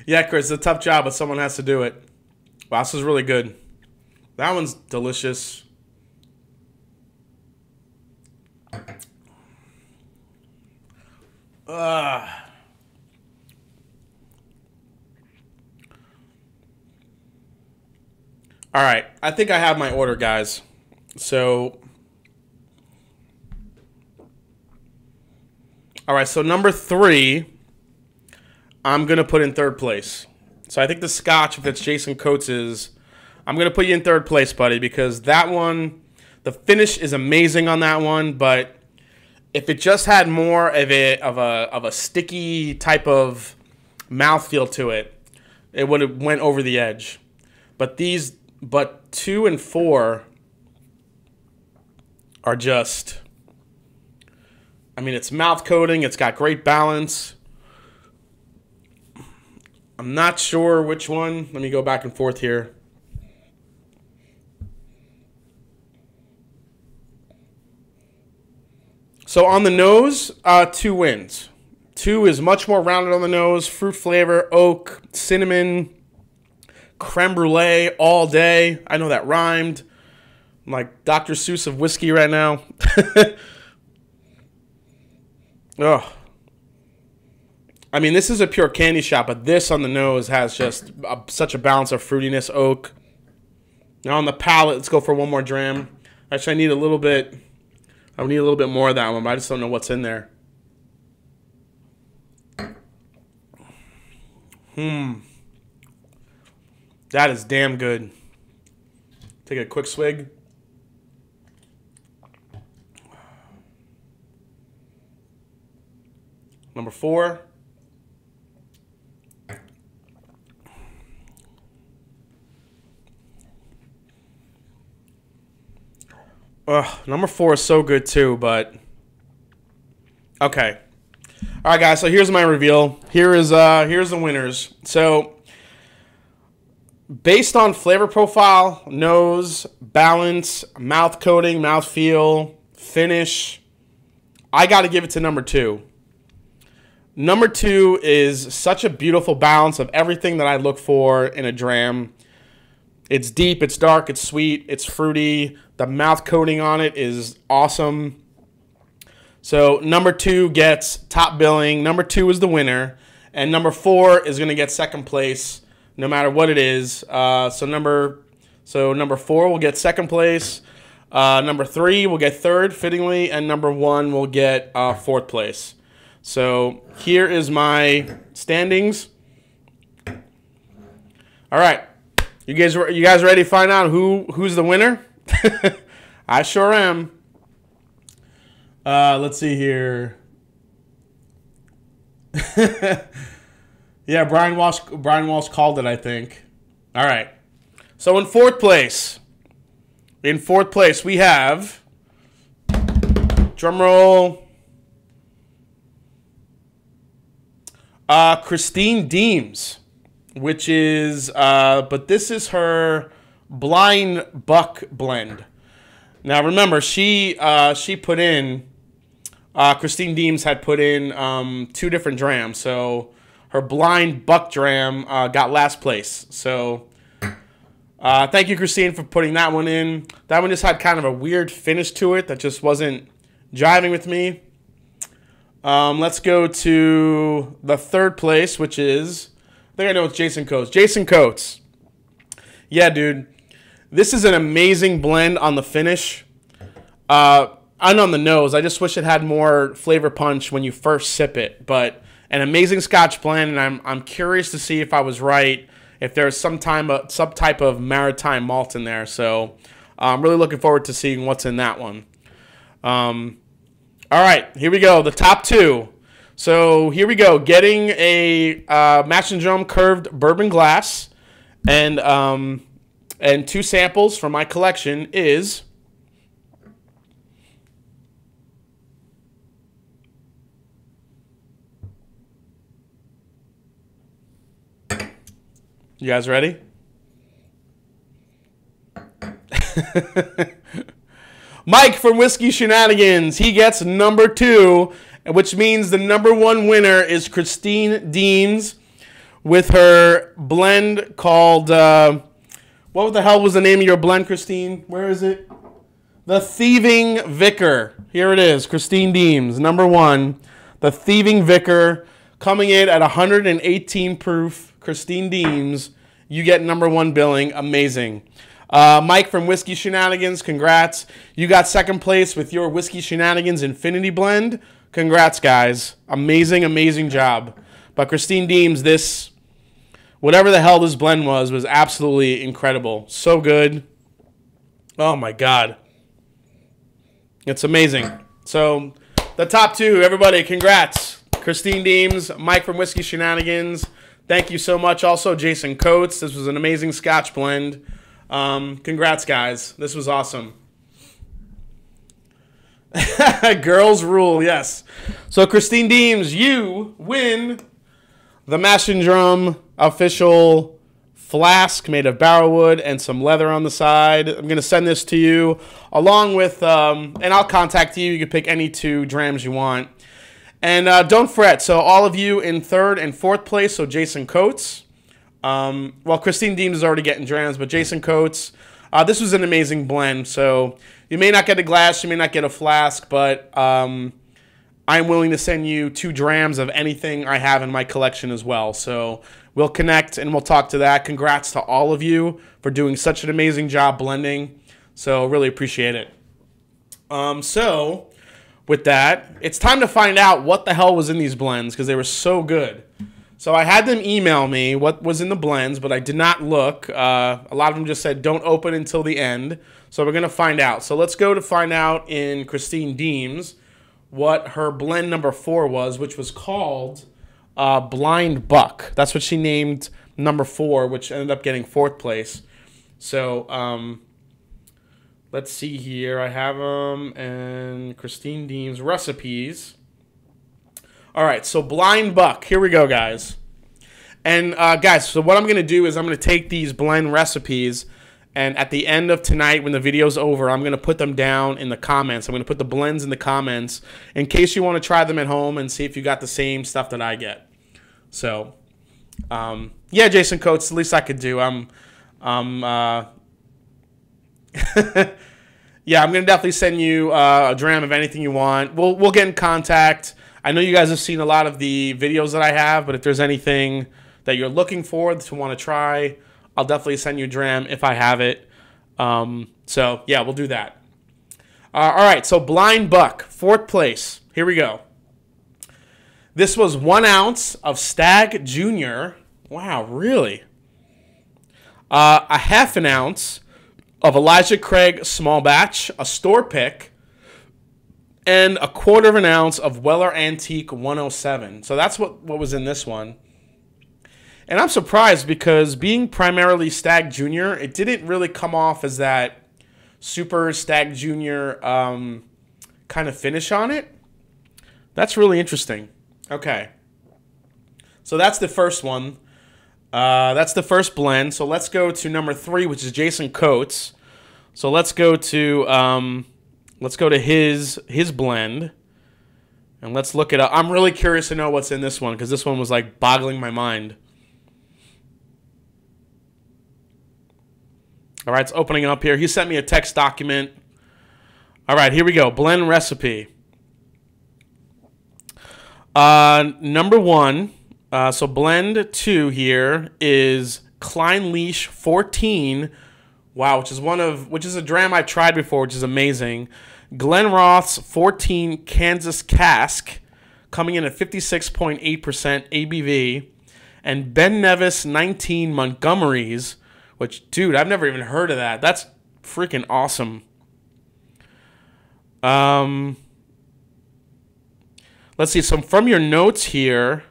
Speaker 1: Yeah, Chris, it's a tough job, but someone has to do it. Wow, this is really good. That one's delicious. All right, I think I have my order, guys. So, all right, so number 3, I'm going to put in 3rd place. So I think the Scotch, if it's Jason Coates's, I'm going to put you in 3rd place, buddy, because that one, the finish is amazing on that one, but if it just had more of a sticky type of mouthfeel to it, it would have went over the edge. But 2 and 4 are just, I mean, it's mouth coating, it's got great balance. I'm not sure which one. Let me go back and forth here. So on the nose, 2 wins. 2 is much more rounded on the nose. Fruit flavor, oak, cinnamon, creme brulee all day. I know that rhymed. I'm like Dr. Seuss of whiskey right now. Oh. I mean, this is a pure candy shop, but this on the nose has just such a balance of fruitiness, oak. Now on the palate, let's go for one more dram. Actually, I need a little bit more of that one, but I just don't know what's in there. That is damn good. Take a quick swig. Number 4. Number 4 is so good too, but okay. All right, guys. So here's my reveal. Here's the winners. So based on flavor profile, nose, balance, mouth coating, mouth feel, finish, I got to give it to number 2. Number 2 is such a beautiful balance of everything that I look for in a dram. It's deep, it's dark, it's sweet, it's fruity. The mouth coating on it is awesome. So number 2 gets top billing. Number 2 is the winner. And number 4 is going to get second place no matter what it is. So number 4 will get second place. Number 3 will get third, fittingly. And number 1 will get fourth place. So here is my standings. All right. You guys ready to find out who's the winner? I sure am. Let's see here. Yeah, Brian Walsh called it, I think. All right. So in fourth place we have, drum roll, Christine Deems, which is, but this is her blind buck blend. Now remember, she put in, Christine Deems had put in 2 different drams, so her blind buck dram got last place. So thank you, Christine, for putting that one in. That one just had kind of a weird finish to it that just wasn't jiving with me. Let's go to the third place, which is, I think I know it's Jason Coates. Jason Coates. Yeah, dude. This is an amazing blend on the finish. And on the nose. I just wish it had more flavor punch when you first sip it. But an amazing Scotch blend, and I'm curious to see if I was right, if there's some type of maritime malt in there. So I'm really looking forward to seeing what's in that one. All right, here we go. The top 2. So here we go. Getting a Mash and Drum curved bourbon glass, and 2 samples from my collection is you guys ready? Mike from Whiskey Shenanigans. He gets number 2, which means the number 1 winner is Christine Deems with her blend called, what the hell was the name of your blend, Christine? Where is it? The Thieving Vicar. Here it is, Christine Deems, number 1. The Thieving Vicar, coming in at 118 proof. Christine Deems, you get number 1 billing. Amazing. Mike from Whiskey Shenanigans, congrats. You got second place with your Whiskey Shenanigans Infinity Blend. Congrats, guys. Amazing, amazing job. But Christine Deems, this, whatever the hell this blend was absolutely incredible. So good. Oh, my God. It's amazing. So, the top 2, everybody, congrats. Christine Deems, Mike from Whiskey Shenanigans. Thank you so much. Also, Jason Coates. This was an amazing Scotch blend. Congrats, guys. This was awesome. Girls rule, yes. So, Christine Deems, you win the Mash and Drum official flask made of barrel wood and some leather on the side. I'm going to send this to you along with, and I'll contact you. You can pick any 2 drams you want. And don't fret. So all of you in third and fourth place, so Jason Coates. Well, Christine Deems is already getting drams, but Jason Coates, this was an amazing blend. So you may not get a glass, you may not get a flask, but I'm willing to send you 2 drams of anything I have in my collection as well. So we'll connect and we'll talk to that. Congrats to all of you for doing such an amazing job blending. So really appreciate it. So with that, it's time to find out what the hell was in these blends because they were so good. So I had them email me what was in the blends, but I did not look. A lot of them just said don't open until the end. So we're going to find out. So let's go to find out in Christine Deems what her blend number 4 was, which was called Blind Buck. That's what she named number 4, which ended up getting 4th place. So let's see here. I have them and Christine Deems recipes. All right, so Blind Buck. Here we go, guys. And guys, so what I'm going to do is I'm going to take these blend recipes, and at the end of tonight when the video's over, I'm going to put them down in the comments. I'm going to put the blends in the comments in case you want to try them at home and see if you got the same stuff that I get. So, yeah, Jason Coates, the least I could do. Yeah, I'm going to definitely send you a dram of anything you want. We'll get in contact. I know you guys have seen a lot of the videos that I have, but if there's anything that you're looking for to want to try, I'll definitely send you a dram if I have it. So, yeah, we'll do that. All right, so Blind Buck, 4th place. Here we go. This was 1 ounce of Stag Jr. Wow, really? A half an ounce of Elijah Craig small batch, a store pick, and a 1/4 of an ounce of Weller Antique 107. So that's what was in this one. And I'm surprised because being primarily Stag Jr., it didn't really come off as that super Stag Jr. Kind of finish on it. That's really interesting. Okay. So that's the first one. That's the first blend. So let's go to number 3, which is Jason Coates. So let's go to his blend, and let's look it up. I'm really curious to know what's in this one because this one was like boggling my mind. All right, it's opening up here. He sent me a text document. All right, here we go. Blend recipe. Number 1. So blend 2 here is Klein Leash 14. Wow, which is a dram I tried before, which is amazing. Glen Roth's 14 Kansas Cask, coming in at 56.8% ABV, and Ben Nevis 19 Montgomery's, which, dude, I've never even heard of that. That's freaking awesome. Let's see. So from your notes here.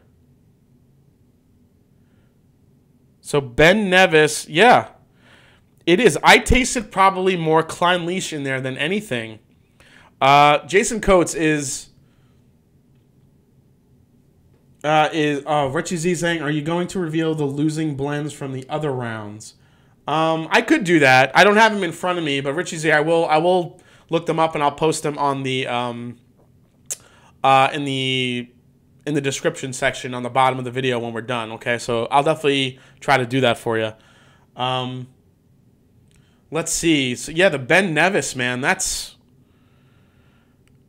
Speaker 1: So Ben Nevis, yeah, it is. I tasted probably more Klein Leash in there than anything. Jason Coates is Richie Z saying, are you going to reveal the losing blends from the other rounds? I could do that. I don't have them in front of me, but Richie Z, I will look them up and I'll post them on the in the description section on the bottom of the video when we're done. Okay, so I'll definitely try to do that for you. Let's see. So yeah, the Ben Nevis, man, that's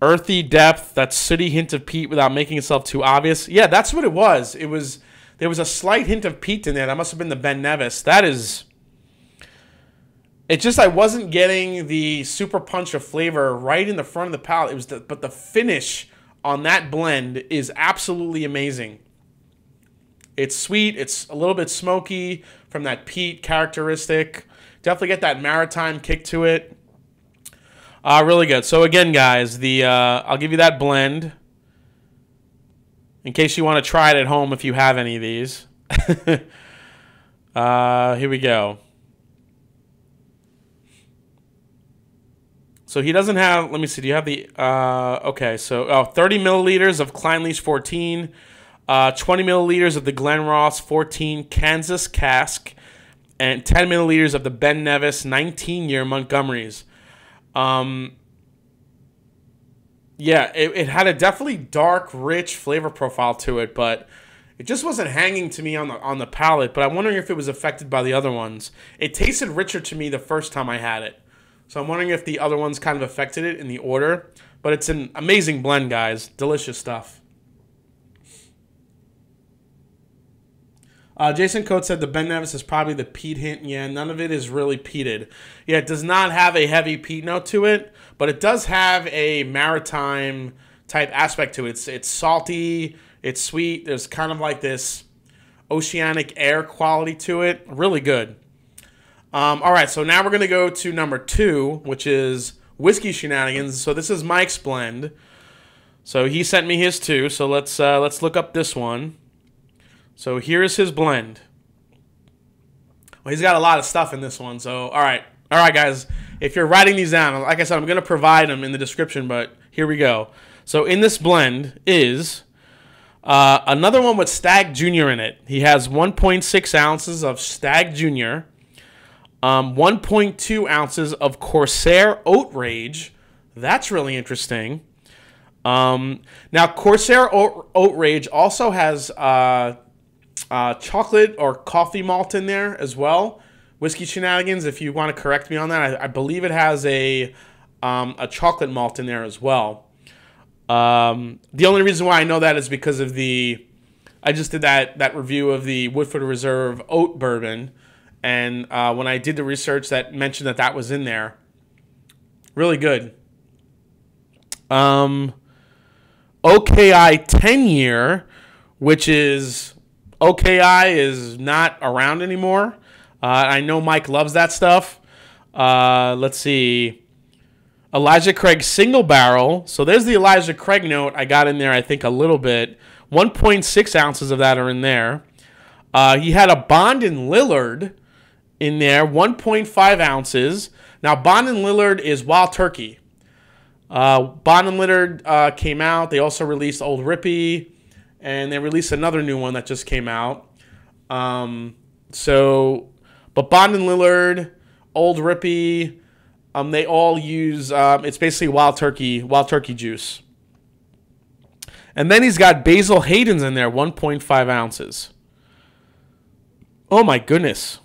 Speaker 1: earthy depth, that sooty hint of peat without making itself too obvious. Yeah, that's what it was. There was a slight hint of peat in there. That must have been the Ben Nevis. That is. It's just I wasn't getting the super punch of flavor right in the front of the palate. But the finish on that blend is absolutely amazing. It's sweet. It's a little bit smoky from that peat characteristic. Definitely get that maritime kick to it. Really good. So again, guys, I'll give you that blend in case you want to try it at home if you have any of these. Here we go. So he doesn't have, let me see, do you have the, okay, so 30 milliliters of Klein Leash 14, 20 milliliters of the Glen Ross 14 Kansas Cask, and 10 milliliters of the Ben Nevis 19-year Montgomery's. Yeah, it had a definitely dark, rich flavor profile to it, but it just wasn't hanging to me on the palate, but I'm wondering if it was affected by the other ones. It tasted richer to me the first time I had it. So I'm wondering if the other ones kind of affected it in the order. But it's an amazing blend, guys. Delicious stuff. Jason Coates said the Ben Nevis is probably the peat hint. Yeah, none of it is really peated. Yeah, it does not have a heavy peat note to it, but it does have a maritime type aspect to it. It's salty, it's sweet. There's kind of like this oceanic air quality to it. Really good. All right, so now we're going to go to number 2, which is Whiskey Shenanigans. So this is Mike's blend. So he sent me his too. So let's look up this one. So here's his blend. Well, he's got a lot of stuff in this one. So all right, guys. If you're writing these down, like I said, I'm going to provide them in the description. But here we go. So in this blend is another one with Stag Jr in it. He has 1.6 ounces of Stag Jr. 1.2 ounces of Corsair Oatrage. That's really interesting. Now, Corsair Oatrage also has chocolate or coffee malt in there as well. Whiskey Shenanigans, if you want to correct me on that, I believe it has a chocolate malt in there as well. The only reason why I know that is because of I just did that review of the Woodford Reserve Oat Bourbon. And when I did the research, that mentioned that was in there. Really good. OKI 10-year, which is OKI is not around anymore. I know Mike loves that stuff. Let's see. Elijah Craig single barrel. So there's the Elijah Craig note I got in there, I think, a little bit. 1.6 ounces of that are in there. He had a Bond and Lillard in there, 1.5 ounces. Now, Bond and Lillard is Wild Turkey. Bond and Lillard came out. They also released Old Rippy, and they released another new one that just came out. But Bond and Lillard, Old Rippy, they all use, it's basically Wild Turkey juice. And then he's got Basil Hayden's in there, 1.5 ounces. Oh, my goodness.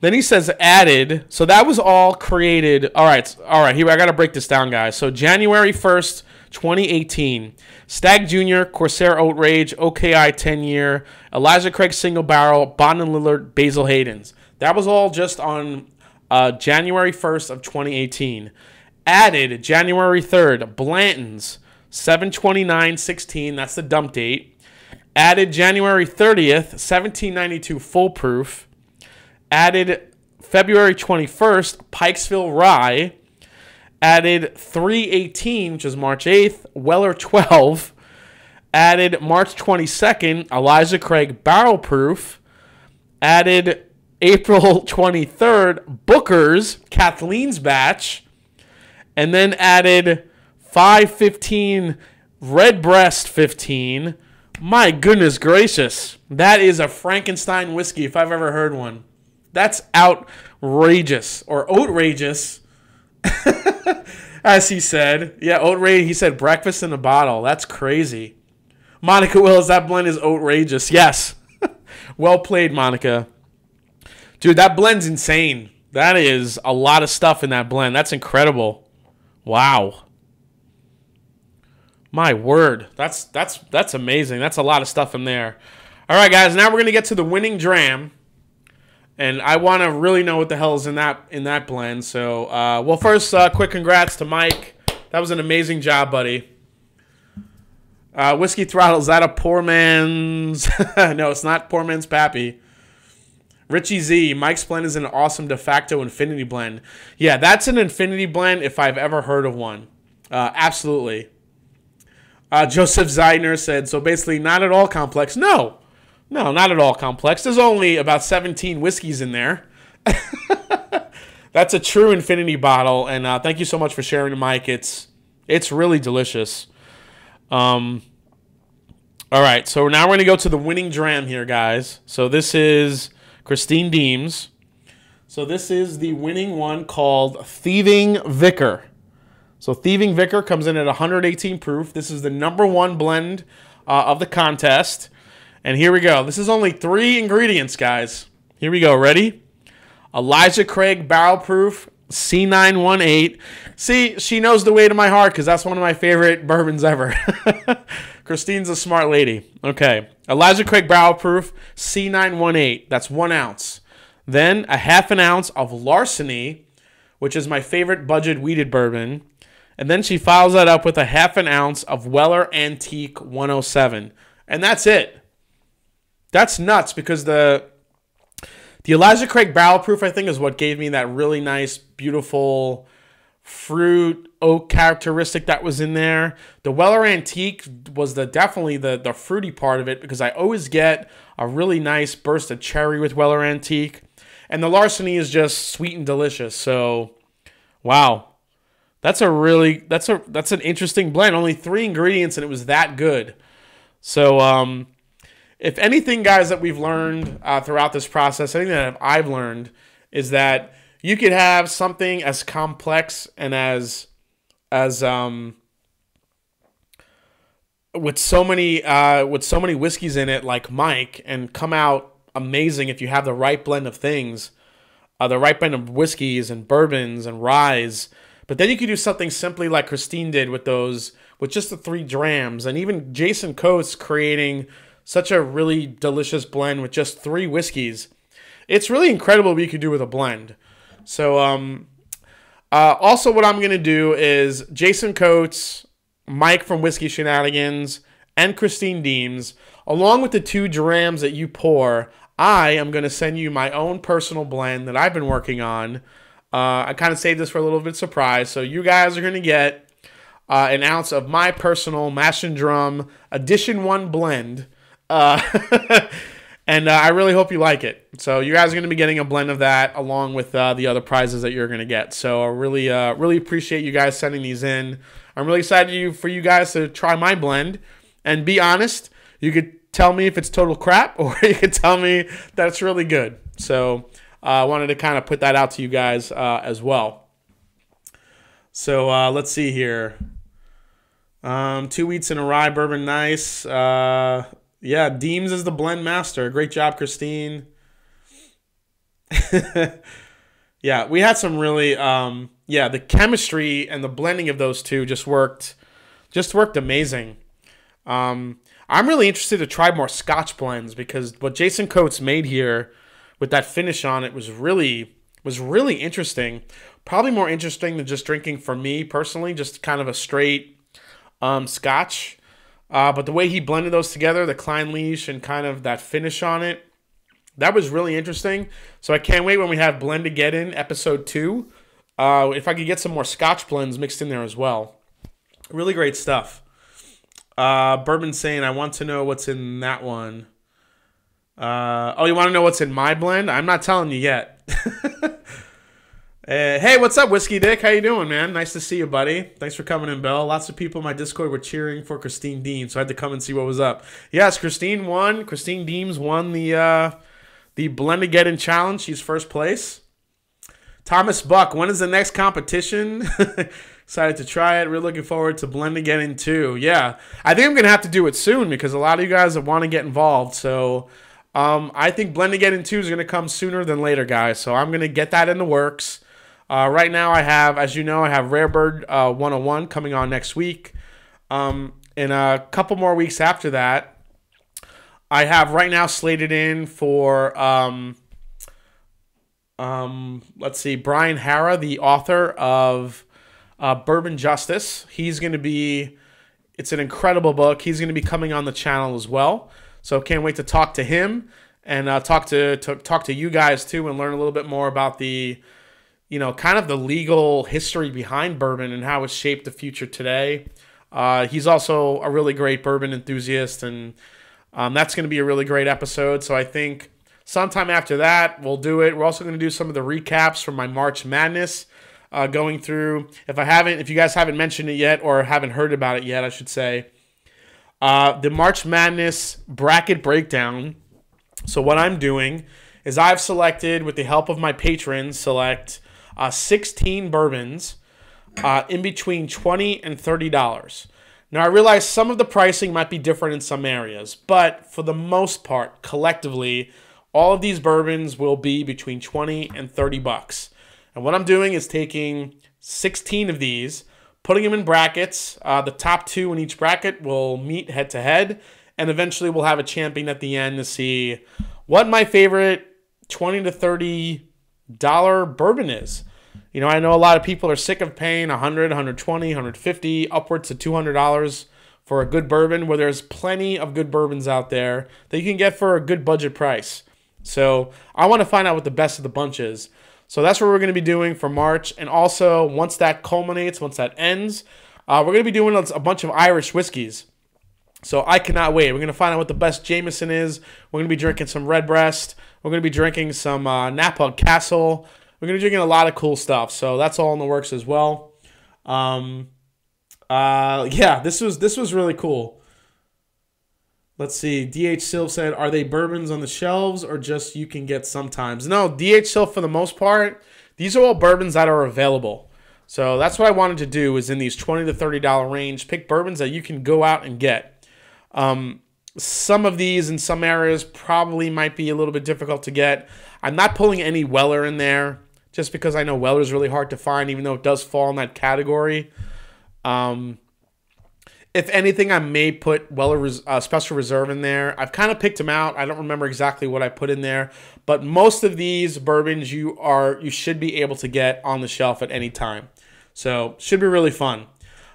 Speaker 1: Then he says added. So that was all created. All right. Here, I got to break this down, guys. So January 1st, 2018. Stag Jr., Corsair Oatrage, OKI 10-year, Elijah Craig single barrel, Bond and Lillard, Basil Hayden's. That was all just on January 1st of 2018. Added January 3rd, Blanton's, 7/29/16. That's the dump date. Added January 30th, 1792 full proof. Added February 21st, Pikesville Rye. Added 3/18, which is March 8th, Weller 12. Added March 22nd, Elijah Craig Barrel Proof. Added April 23rd, Booker's Kathleen's Batch. And then added 5/15, Redbreast 15. My goodness gracious. That is a Frankenstein whiskey if I've ever heard one. That's outrageous, or outrageous, as he said. Yeah, outrageous. He said breakfast in a bottle. That's crazy. Monica Wills, that blend is outrageous. Yes. Well played, Monica. Dude, that blend's insane. That is a lot of stuff in that blend. That's incredible. Wow. My word. That's amazing. That's a lot of stuff in there. All right, guys. Now we're going to get to the winning dram. And I want to really know what the hell is in that blend. So, well, first, quick congrats to Mike. That was an amazing job, buddy. Whiskey Throttle, is that a poor man's? No, it's not poor man's Pappy. Richie Z, Mike's blend is an awesome de facto infinity blend. Yeah, that's an infinity blend if I've ever heard of one. Absolutely. Joseph Zeidner said, so basically not at all complex. No. No, not at all complex. There's only about 17 whiskeys in there. That's a true infinity bottle, and thank you so much for sharing, Mike. It's really delicious. All right, so now we're going to go to the winning dram here, guys. So this is Christine Deems. So this is the winning one called Thieving Vicar. So Thieving Vicar comes in at 118 proof. This is the #1 blend of the contest. And here we go. This is only 3 ingredients, guys. Here we go. Ready? Elijah Craig Barrel Proof C918. See, she knows the way to my heart because that's one of my favorite bourbons ever. Christine's a smart lady. Okay. Elijah Craig Barrel Proof C918. That's 1 ounce. Then a ½ an ounce of Larceny, which is my favorite budget wheated bourbon. And then she follows that up with a ½ an ounce of Weller Antique 107. And that's it. That's nuts because the Elijah Craig Barrel Proof, I think, is what gave me that really nice, beautiful fruit oak characteristic that was in there. The Weller Antique was definitely the fruity part of it because I always get a really nice burst of cherry with Weller Antique. And the Larceny is just sweet and delicious. So, wow. That's an interesting blend. Only 3 ingredients and it was that good. So, if anything, guys, that we've learned throughout this process, anything that I've learned is that you could have something as complex and as with so many whiskeys in it, like Mike, and come out amazing if you have the right blend of things, the right blend of whiskeys and bourbons and ryes. But then you could do something simply like Christine did with just the 3 drams, and even Jason Coates creating such a really delicious blend with just 3 whiskeys. It's really incredible what you could do with a blend. So, also what I'm going to do is Jason Coates, Mike from Whiskey Shenanigans, and Christine Deems, along with the 2 drams that you pour, I am going to send you my own personal blend that I've been working on. I kind of saved this for a little bit of surprise. So you guys are going to get an ounce of my personal Mash and Drum Edition 1 blend. And I really hope you like it. So you guys are going to be getting a blend of that along with the other prizes that you're going to get. So I really appreciate you guys sending these in. I'm really excited for you guys to try my blend. And be honest, you could tell me if it's total crap or you could tell me that it's really good. So I wanted to kind of put that out to you guys as well. So let's see here. 2 wheats in a rye bourbon, nice. Yeah, Deems is the blend master. Great job, Christine. Yeah, we had some really, yeah, the chemistry and the blending of those two just worked amazing. I'm really interested to try more Scotch blends because what Jason Coates made here with that finish on it was really interesting. Probably more interesting than just drinking for me personally, just kind of a straight Scotch. But the way he blended those together, the Klein Leash and kind of that finish on it, that was really interesting. So I can't wait when we have BLEND-AGEDDON episode 2. If I could get some more Scotch blends mixed in there as well. Really great stuff. Bourbon saying, I want to know what's in that one. Oh, you want to know what's in my blend? I'm not telling you yet. Hey, what's up, Whiskey Dick? How you doing, man? Nice to see you, buddy. Thanks for coming in, Bill. Lots of people in my Discord were cheering for Christine Deems, so I had to come and see what was up. Yes, Christine won. Christine Deems won the BLEND-AGEDDON challenge. She's first place. Thomas Buck, when is the next competition? Excited to try it. We're looking forward to BLEND-AGEDDON 2. Yeah, I think I'm going to have to do it soon because a lot of you guys want to get involved. So I think BLEND-AGEDDON 2 is going to come sooner than later, guys. So I'm going to get that in the works. Right now I have, as you know, I have Rare Bird 101 coming on next week. In a couple more weeks after that, I have right now slated in for, let's see, Brian Harrah, the author of Bourbon Justice. He's going to be, it's an incredible book. He's going to be coming on the channel as well. So can't wait to talk to him and talk to you guys too and learn a little bit more about the, you know, kind of the legal history behind bourbon and how it's shaped the future today. He's also a really great bourbon enthusiast, and that's going to be a really great episode. So I think sometime after that, we'll do it. We're also going to do some of the recaps from my March Madness, going through. If you guys haven't mentioned it yet or haven't heard about it yet, I should say, the March Madness bracket breakdown. So what I'm doing is I've selected, with the help of my patrons, 16 bourbons in between $20 and $30. Now, I realize some of the pricing might be different in some areas, but for the most part, collectively, all of these bourbons will be between 20 and 30 bucks. And what I'm doing is taking 16 of these, putting them in brackets. The top 2 in each bracket will meet head-to-head, and eventually we'll have a champion at the end to see what my favorite $20 to $30 bourbon is. You know, I know a lot of people are sick of paying $100, $120, $150, upwards to $200 for a good bourbon, where there's plenty of good bourbons out there that you can get for a good budget price. So I want to find out what the best of the bunch is. So that's what we're going to be doing for March. And also, once that culminates, once that ends, we're going to be doing a bunch of Irish whiskeys. So I cannot wait. We're going to find out what the best Jameson is. We're going to be drinking some Redbreast. We're going to be drinking some Napa Castle. We're going to be drinking a lot of cool stuff. So that's all in the works as well. Yeah, this was really cool. Let's see. DH Silv said, are they bourbons on the shelves or just you can get sometimes? No, DH Silv, for the most part, these are all bourbons that are available. So that's what I wanted to do, is in these $20 to $30 range, pick bourbons that you can go out and get. Some of these in some areas probably might be a little bit difficult to get. I'm not pulling any Weller in there just because I know Weller is really hard to find, even though it does fall in that category. If anything, I may put Weller Special Reserve in there. I've kind of picked them out. I don't remember exactly what I put in there. But most of these bourbons you should be able to get on the shelf at any time. So should be really fun.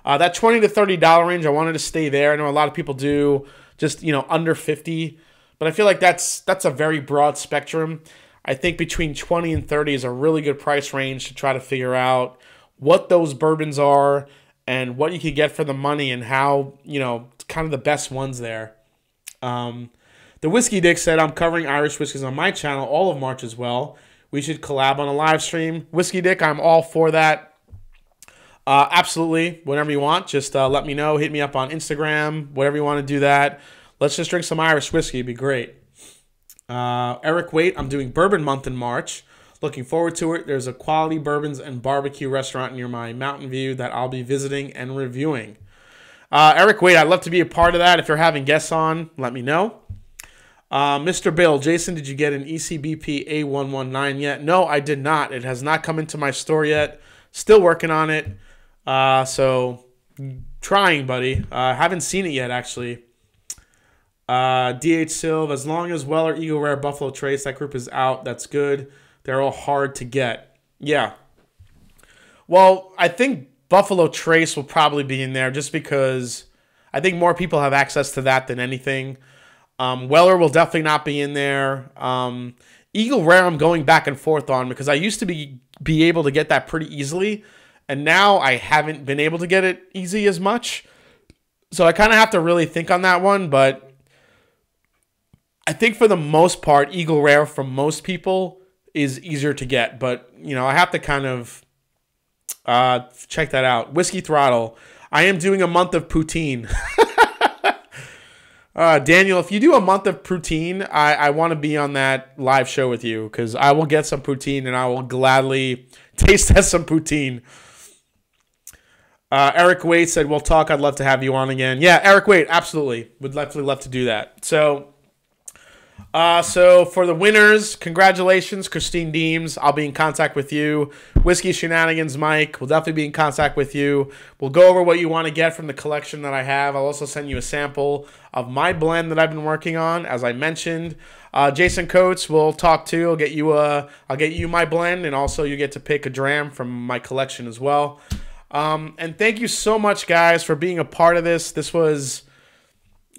Speaker 1: That $20 to $30 range, I wanted to stay there. I know a lot of people do just, under 50. But I feel like that's a very broad spectrum. I think between 20 and 30 is a really good price range to try to figure out what those bourbons are and what you can get for the money, and how, kind of the best ones there. The Whiskey Dick said, I'm covering Irish whiskeys on my channel all of March as well. We should collab on a live stream. Whiskey Dick, I'm all for that. Absolutely. Whenever you want, just let me know. Hit me up on Instagram, whatever you want to do that. Let's just drink some Irish whiskey. It'd be great. Eric Waite, I'm doing Bourbon Month in March. Looking forward to it. There's a quality bourbons and barbecue restaurant near my Mountain View that I'll be visiting and reviewing. Eric Wade, I'd love to be a part of that. If you're having guests on, let me know. Mr. Bill, Jason, did you get an ECBP A119 yet? No, I did not. It has not come into my store yet. Still working on it. So trying, buddy. Haven't seen it yet, actually. DH Silv, as long as Weller, Eagle Rare, Buffalo Trace, that group is out, that's good. They're all hard to get. Yeah. Well, I think Buffalo Trace will probably be in there just because I think more people have access to that than anything. Weller will definitely not be in there. Eagle Rare I'm going back and forth on because I used to be able to get that pretty easily, and now I haven't been able to get it easy as much. So I kind of have to really think on that one, but I think for the most part, Eagle Rare from most people is easier to get, but I have to kind of check that out. Whiskey Throttle, I am doing a month of poutine. Daniel, if you do a month of poutine, I want to be on that live show with you, because I will get some poutine and I will gladly taste test some poutine. Eric Wade said, we'll talk. I'd love to have you on again. Yeah, Eric Wade, absolutely. Would definitely love to do that. So for the winners, congratulations, Christine Deems. I'll be in contact with you. Whiskey Shenanigans Mike will definitely be in contact with you. We'll go over what you want to get from the collection that I have. I'll also send you a sample of my blend that I've been working on, as I mentioned. Jason Coates will talk to. I'll get you my blend, and also you get to pick a dram from my collection as well. And thank you so much, guys, for being a part of this. This was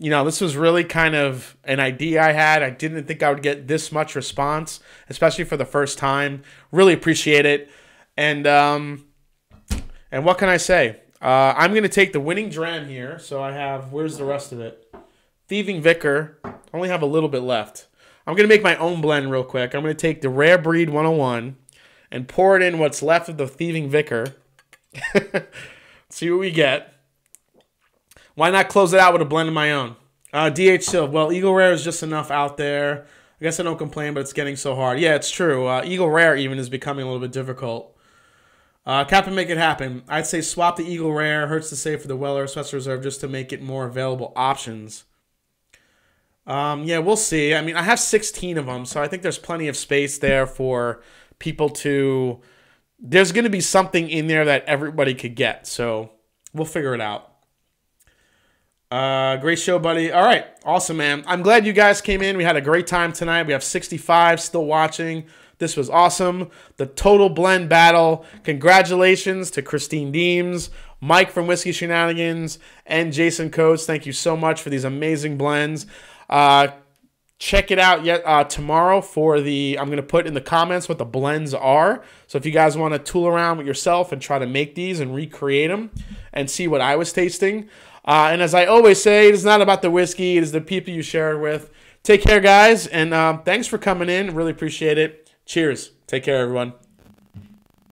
Speaker 1: really kind of an idea I had. I didn't think I would get this much response, especially for the first time. Really appreciate it. And what can I say? I'm going to take the winning dram here. So I have, where's the rest of it? Thieving Vicar. I only have a little bit left. I'm going to make my own blend real quick. I'm going to take the Rare Breed 101 and pour it in what's left of the Thieving Vicar. See what we get. Why not close it out with a blend of my own? DH Silv. Well, Eagle Rare is just enough out there. I guess I don't complain, but it's getting so hard. Yeah, it's true. Eagle Rare even is becoming a little bit difficult. Captain, make it happen. I'd say swap the Eagle Rare. Hurts to say for the Weller Special Reserve just to make it more available options. Yeah, we'll see. I mean, I have 16 of them, so I think there's plenty of space there for people to... There's going to be something in there that everybody could get, so we'll figure it out. Great show, buddy. All right. Awesome, man. I'm glad you guys came in. We had a great time tonight. We have 65 still watching. This was awesome. The total blend battle. Congratulations to Christine Deems, Mike from Whiskey Shenanigans, and Jason Coates. Thank you so much for these amazing blends. Check it out tomorrow for the, I'm going to put in the comments what the blends are. So if you guys want to tool around with yourself and try to make these and recreate them and see what I was tasting. And as I always say, it is not about the whiskey. It is the people you share it with. Take care, guys. And thanks for coming in. Really appreciate it. Cheers. Take care, everyone.